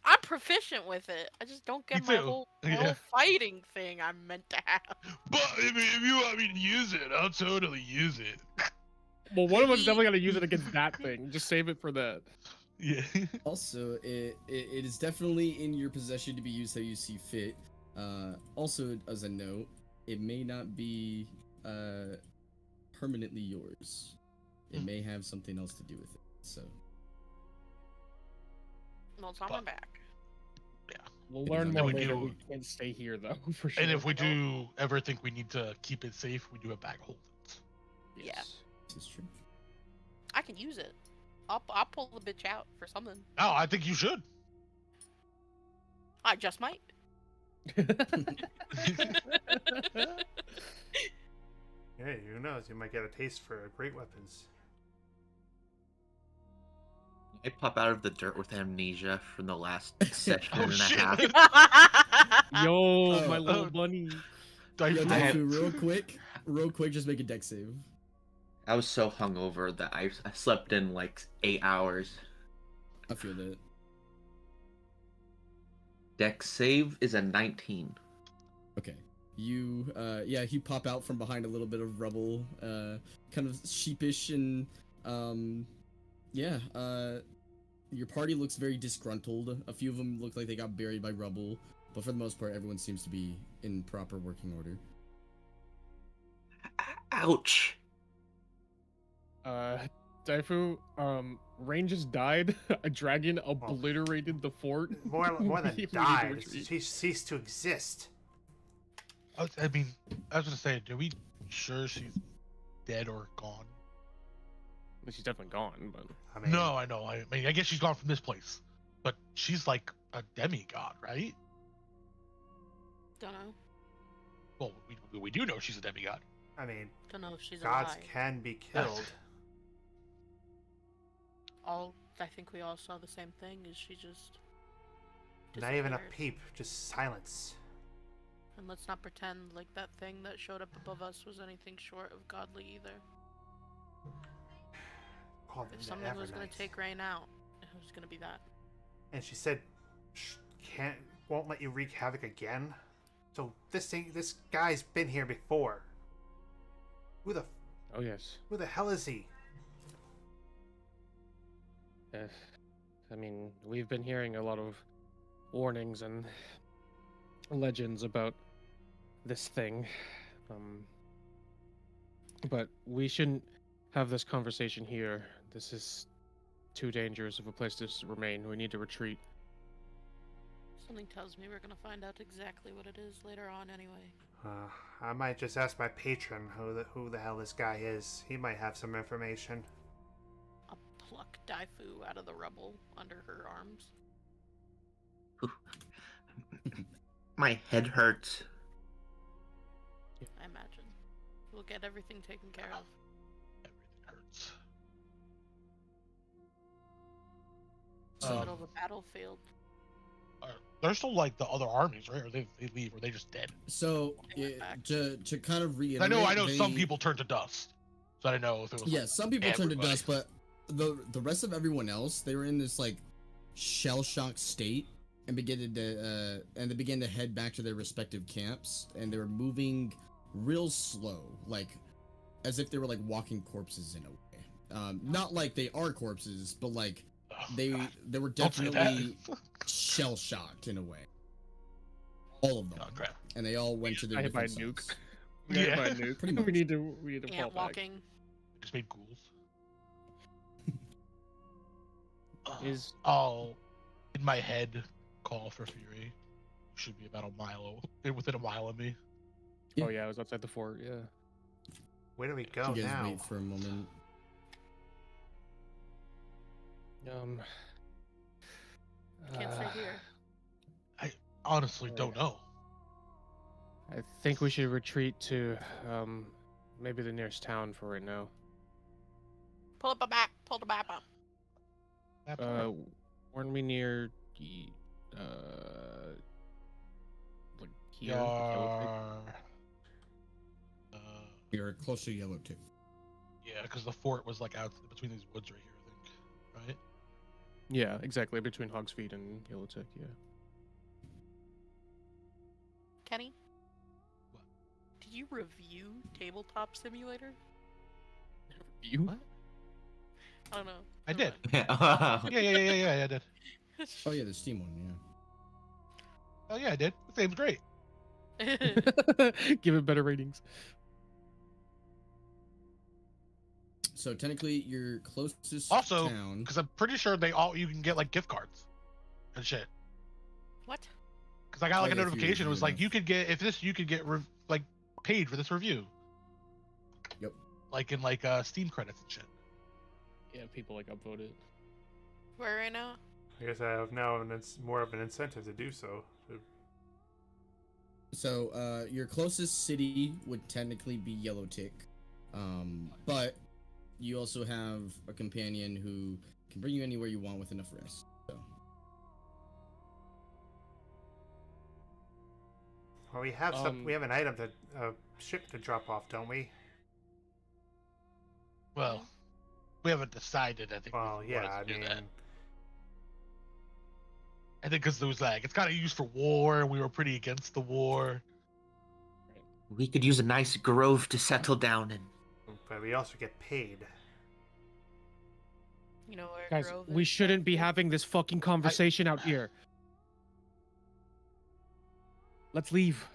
I'm proficient with it. I just don't get Me my too. whole Yeah. fighting thing I'm meant to have. But if you want me to use it, I'll totally use it. Well, one of us definitely got to use it against that thing. Just save it for that. Yeah. Also, it is definitely in your possession to be used how you see fit. Also, as a note, it may not be permanently yours. It may have something else to do with it. So Well, it's on my back. We'll learn And more we later. do- We can't stay here though, for sure. And if we do ever think we need to keep it safe, we do a bag of holdings. Yeah. this is true. I can use it. I'll pull the bitch out for something. Oh, I think you should. I just might. Hey, who knows? You might get a taste for great weapons. I pop out of the dirt with amnesia from the last session Oh, and a shit. half. Yo, my Oh. little bunny. Yo, Daifu. Daifu, real quick, just make a deck save. I was so hungover that I slept in like 8 hours. I feel that. Deck save is a 19. Okay. You, you pop out from behind a little bit of rubble, kind of sheepish and, your party looks very disgruntled. A few of them look like they got buried by rubble, but for the most part, everyone seems to be in proper working order. Ouch. Daifu, Rain just died. A dragon obliterated the fort. More We than need to died. retreat. She ceased to exist. I mean, I was gonna say, are we sure she's dead or gone? She's definitely gone, but I mean, No, I know. I mean, I guess she's gone from this place, but she's like a demigod, right? Don't know. Well, we do know she's a demigod. I mean, Don't know if she's gods alive. can be killed. I think we all saw the same thing. Is she just Not even a disappeared? peep, just silence. And let's not pretend like that thing that showed up above us was anything short of godly either. Called If the something was gonna Evernight. take Rain out, it was gonna be that. And she said, won't let you wreak havoc again. So this guy's been here before. Who oh yes. the hell is he? I mean, we've been hearing a lot of warnings and legends about this thing. But we shouldn't have this conversation here. This is too dangerous of a place to remain. We need to retreat. Something tells me we're gonna find out exactly what it is later on anyway. I might just ask my patron who the hell this guy is. He might have some information. I'll pluck Daifu out of the rubble under her arms. My head hurts. I imagine. We'll get everything taken care of. Everything hurts. It's the middle of a battlefield. They're still like the other armies, right? Or they leave, or they just dead. So, They went back. to kind of reiterate, I know. Some they- people turn to dust, so I didn't know if it was. Yeah, like, some people turned to everybody. dust, but the rest of everyone else, they were in this like shell shocked state and they began to head back to their respective camps, and they were moving real slow, like as if they were like walking corpses in a way. Not like they are corpses, but like Oh, they God. were Don't say that. definitely shell shocked in a way. All of them, Oh, crap. and they all went to their I hit by a different nuke. sides. We hit Yeah. by a nuke. Pretty much. We need to fall Ant back. walking. Just made ghouls. Is In my head, call for fury. Should be about within a mile of me. Yeah. oh yeah, I was outside the fort. Yeah. Where do we You go guys now? wait for a moment. Can't stay here. Honestly, don't know. I think we should retreat to maybe the nearest town for right now. Pull up a map. Pull the map up. Weren't we near like here? the Yellow Pig? You're close to Yellow too. Yeah, because the fort was like out between these woods right here, I think. Right? Yeah, exactly between Hog's Feet and Yellow Tick. Yeah. Kenny? What? Did you review Tabletop Simulator? You? What? I don't know. I Never did. mind. Yeah, I did. Oh yeah, the Steam one, yeah. Oh yeah, I did. The game's great. Give it better ratings. So technically, your closest Also, town. because I'm pretty sure you can get like gift cards and shit. What? Because I got like Oh, a yeah, if you notification. It was review like you could get like paid for this review. Yep. Like in Steam credits and shit. Yeah, people like upvote it. Where right now? I guess I have now, and it's more of an incentive to do so. So, your closest city would technically be Yellow Tick, but you also have a companion who can bring you anywhere you want with enough rest. So, Well, we have we have an item to ship to drop off, don't we? Well, we haven't decided. I think. Well, we yeah. wanted I to do mean, that. I think because there was like it's got to use for war, and we were pretty against the war. We could use a nice grove to settle down in. but we also get paid. You know where Guys, Grove we is, shouldn't be Daifu? having this fucking conversation out here. Let's leave.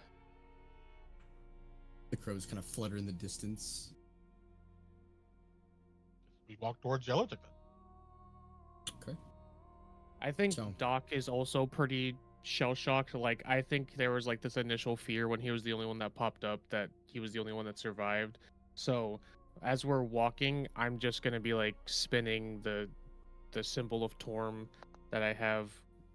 the crows kind of flutter in the distance. We walked towards Yellowtick. Okay. I think So- Doc is also pretty shell shocked. Like, I think there was like this initial fear when he was the only one that popped up that he was the only one that survived. So, as we're walking, I'm just gonna be like spinning the symbol of Torm that I have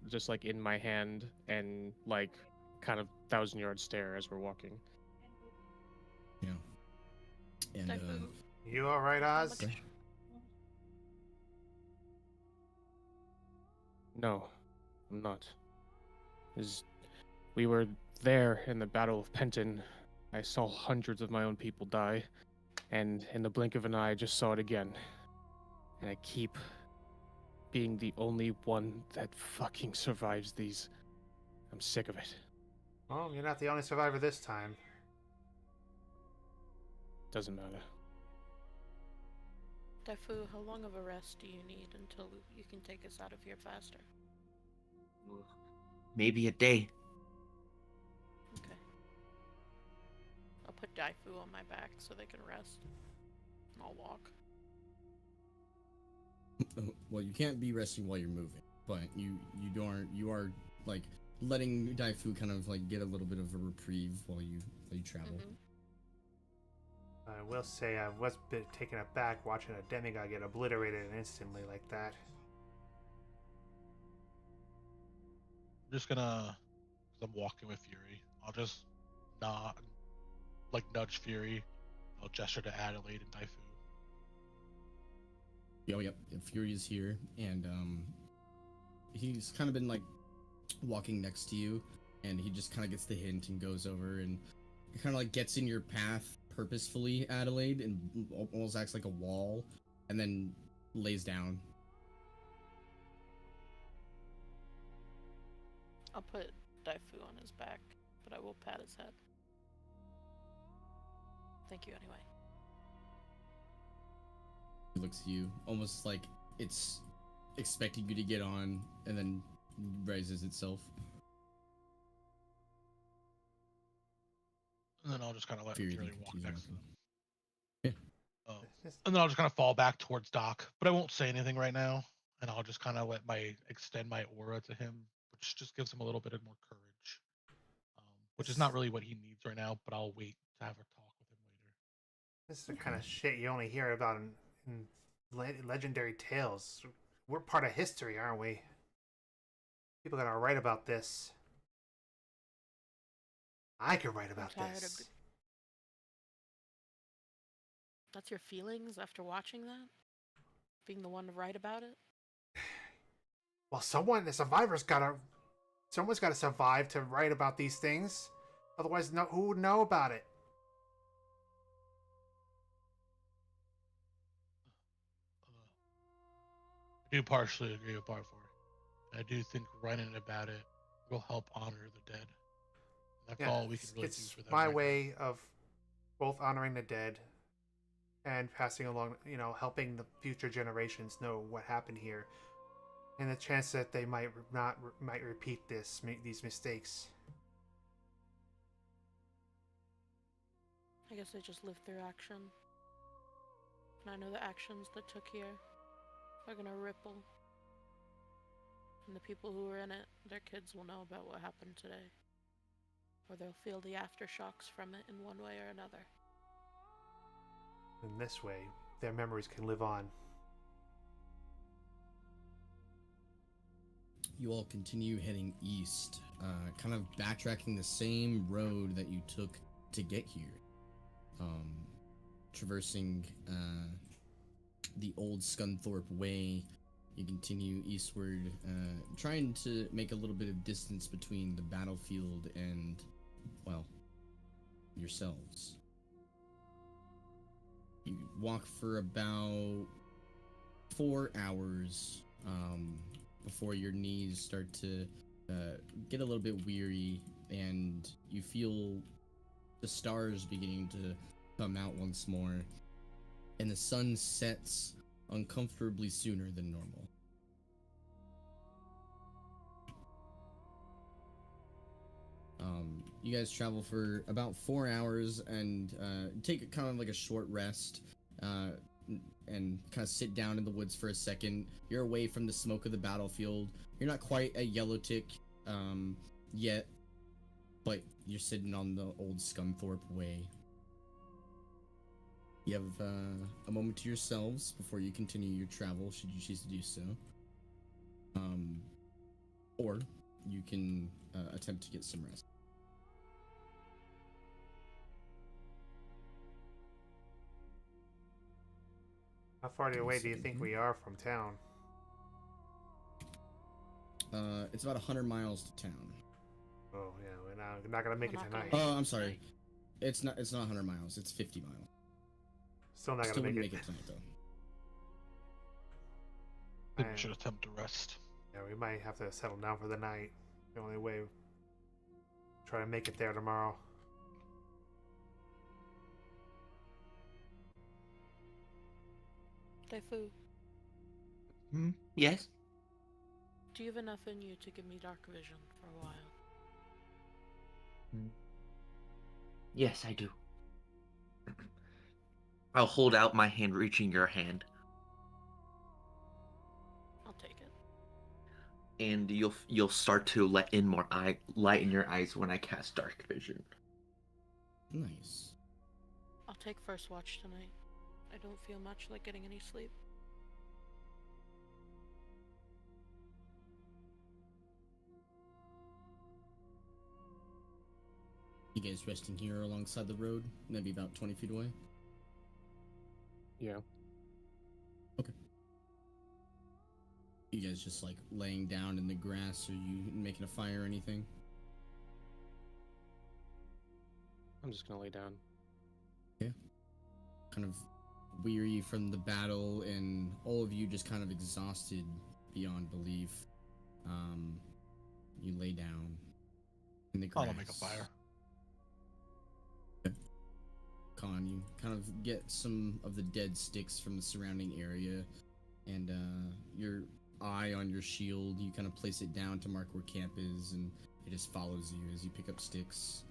just like in my hand and like kind of 1,000-yard stare as we're walking. Yeah. And Daifu, You all right, how Oz? much- No, I'm not. We were there in the Battle of Penton. I saw hundreds of my own people die, and in the blink of an eye, I just saw it again. And I keep being the only one that fucking survives these. I'm sick of it. Well, you're not the only survivor this time. Doesn't matter. Daifu, how long of a rest do you need until you can take us out of here faster? Maybe a day. Okay. I'll put Daifu on my back so they can rest. And I'll walk. Well, you can't be resting while you're moving, but you are like letting Daifu kind of like get a little bit of a reprieve while you travel. Mhm. I will say I was a bit taken aback watching a demigod get obliterated instantly like that. I'm just gonna, because I'm walking with Fury. I'll just nod, like nudge Fury. I'll gesture to Adelaide and Daifu. Oh, yep. Fury is here, and he's kind of been like walking next to you, and he just kind of gets the hint and goes over and kind of like gets in your path purposefully, Adelaide, and almost acts like a wall, and then lays down. I'll put Daifu on his back, but I will pat his head. Thank you anyway. He looks at you, almost like it's expecting you to get on, and then raises itself. And then I'll just kind of let Fury Fury then walk continues next to them. walking. And then I'll just kind of fall back towards Doc, but I won't say anything right now. And I'll just kind of extend my aura to him, which just gives him a little bit of more courage, which is not really what he needs right now. But I'll wait to have a talk with him later. This is the kind of shit you only hear about in legendary tales. We're part of history, aren't we? People are gonna write about this. I could write about tired of this. That's your feelings after watching that? Being the one to write about it? Well, someone's gotta survive to write about these things. Otherwise, who would know about it? I do partially agree with Barfor. I do think writing about it will help honor the dead. That's all we can really do it's for them. my right now. way of both honoring the dead and passing along, helping the future generations know what happened here, and the chance that they might repeat these mistakes. I guess I just lived through action. And I know the actions that took here are gonna ripple. And the people who were in it, their kids will know about what happened today. Or they'll feel the aftershocks from it in one way or another. In this way, their memories can live on. you all continue heading east, kind of backtracking the same road that you took to get here. Traversing the old Scunthorpe Way, you continue eastward, trying to make a little bit of distance between the battlefield and, well, yourselves. You walk for about 4 hours before your knees start to get a little bit weary, and you feel the stars beginning to come out once more, and the sun sets uncomfortably sooner than normal. You guys travel for about 4 hours and take kind of like a short rest and kind of sit down in the woods for a second. You're away from the smoke of the battlefield. You're not quite a yellow tick yet, but you're sitting on the old Scunthorpe Way. You have a moment to yourselves before you continue your travel, should you choose to do so. Or you can attempt to get some rest. How far away do you think we are from town? It's about 100 miles to town. Oh yeah, we're not gonna make it tonight. Oh, I'm sorry. It's not 100 miles. It's 50 miles. Still not Still gonna wouldn't make it. tonight, though. I think we should attempt to rest. Yeah, we might have to settle down for the night. The only way. Try to make it there tomorrow. Daifu, Yes? do you have enough in you to give me dark vision for a while? Yes, I do. I'll hold out my hand, reaching your hand, I'll take it. and you'll start to let in more light in your eyes when I cast dark vision. Nice. I'll take first watch tonight. I don't feel much like getting any sleep. You guys resting here alongside the road, maybe about 20 feet away? Yeah. Okay. You guys just like laying down in the grass? Are you making a fire or anything? I'm just gonna lay down. Yeah. Kind of weary from the battle, and all of you just kind of exhausted beyond belief. You lay down in the grass. I'll make a fire. Con, you kind of get some of the dead sticks from the surrounding area, and your eye on your shield, you kind of place it down to mark where camp is, and it just follows you as you pick up sticks.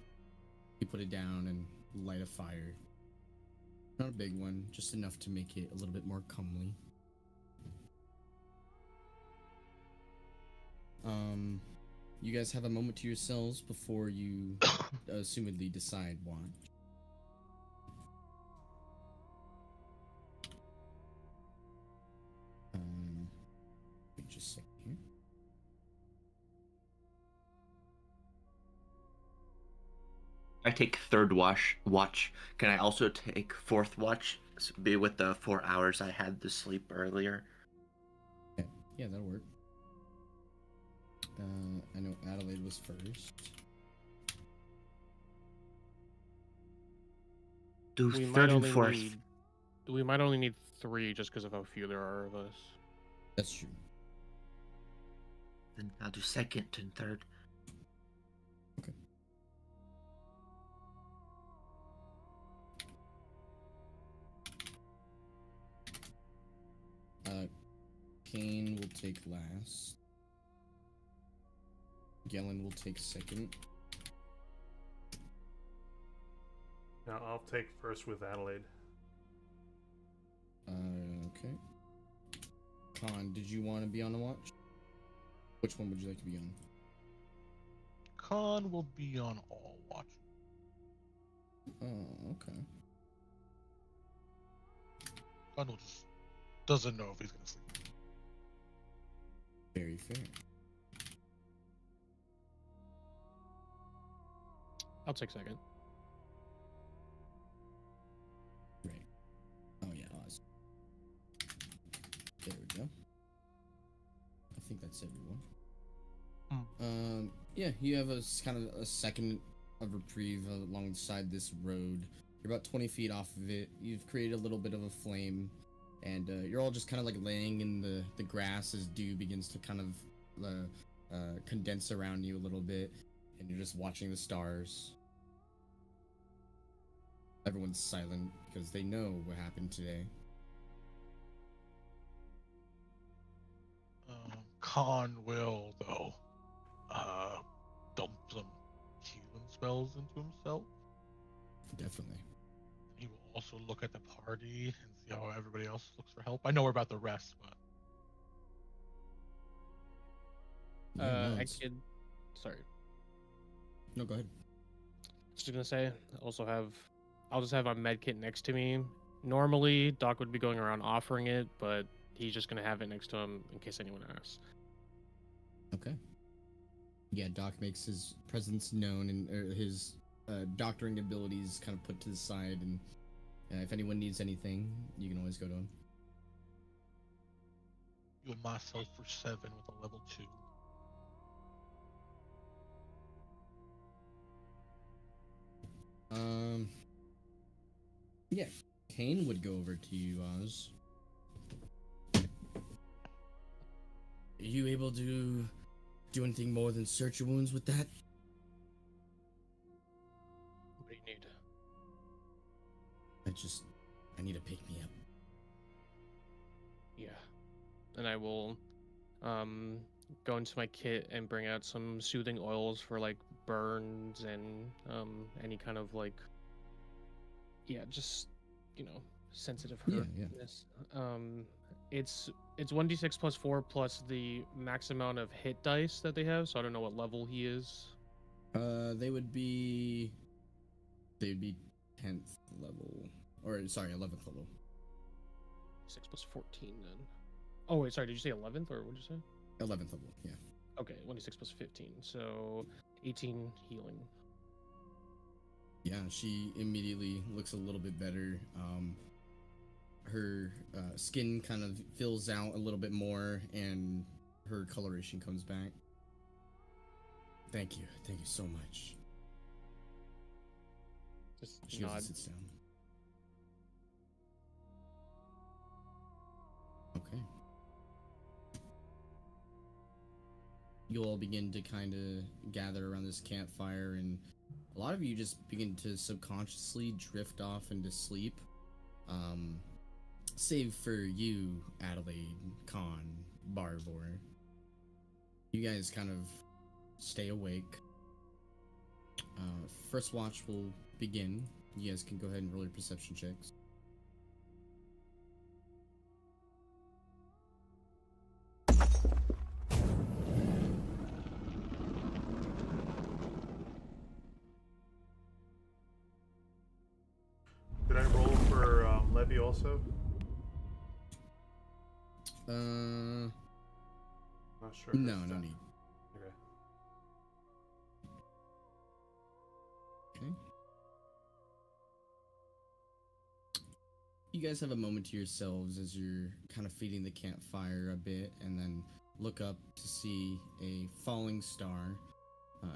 You put it down and light a fire. Not a big one, just enough to make it a little bit more comely. You guys have a moment to yourselves before you assumedly decide watch. Just a second here. I take third watch. Can I also take fourth watch? Be with the 4 hours I had to sleep earlier. Yeah, that'll work. I know Adelaide was first. Do We third might and only fourth. need 3 just because of how few there are of us. That's true. Then I'll do second and third. Okay. Kane will take last. Gellin will take second. Now I'll take first with Adelaide. Okay. Khan, did you want to be on the watch? Which one would you like to be on? Khan will be on all watch. Oh, okay. Khan will just doesn't know if he's gonna sleep. Very fair. I'll take second. Right. Oh yeah, Oz. There we go. I think that's everyone. Yeah, you have a kind of a second of reprieve alongside this road. You're about 20 feet off of it. You've created a little bit of a flame, and you're all just kind of like laying in the grass as dew begins to kind of condense around you a little bit, and you're just watching the stars. Everyone's silent because they know what happened today. Khan will, though, dump some healing spells into himself. Definitely. He will also look at the party and see how everybody else looks for help. I know we're about to rest, but Yeah, no, I it's- could. Sorry. No, go ahead. Just gonna say, I'll just have my med kit next to me. Normally, Doc would be going around offering it, but he's just gonna have it next to him in case anyone asks. Okay. Yeah, Doc makes his presence known and his doctoring abilities kind of put to the side, and if anyone needs anything, you can always go to him. you and myself for 7 with a level 2. Yeah, Kane would go over to you, Oz. Are you able to do anything more than search your wounds with that? What do you need? I need to pick me up. Yeah. And I will go into my kit and bring out some soothing oils for like burns and any kind of like just sensitive Yeah, hurtness. It's 1d6 plus 4 plus the max amount of hit dice that they have, so I don't know what level he is. They would be 10th level, or sorry, 11th level. 6 plus 14 then. Oh wait, sorry, did you say 11th or what did you say? 11th level, yeah. Okay, 1d6 plus 15, so 18 healing. Yeah, she immediately looks a little bit better. Her skin kind of fills out a little bit more, and her coloration comes back. Thank you so much. Just She goes nod. and sits down. Okay. You all begin to kind of gather around this campfire, and a lot of you just begin to subconsciously drift off into sleep. Save for you, Adelaide, Khan, Barvor. You guys kind of stay awake. First watch will begin. You guys can go ahead and roll your perception checks. Did I roll for Levy also? Not sure. No, no need. Okay. Okay. You guys have a moment to yourselves as you're kind of feeding the campfire a bit, and then look up to see a falling star.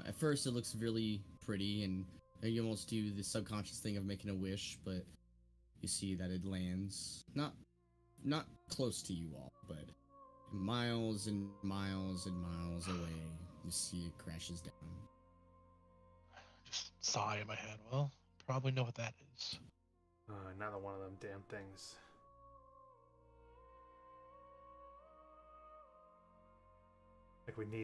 At first, it looks really pretty, and you almost do the subconscious thing of making a wish, but you see that it lands not close to you all, but miles and miles and miles away. You see it crashes down. Just sigh in my head. Well, probably know what that is. Another one of them damn things. Like we need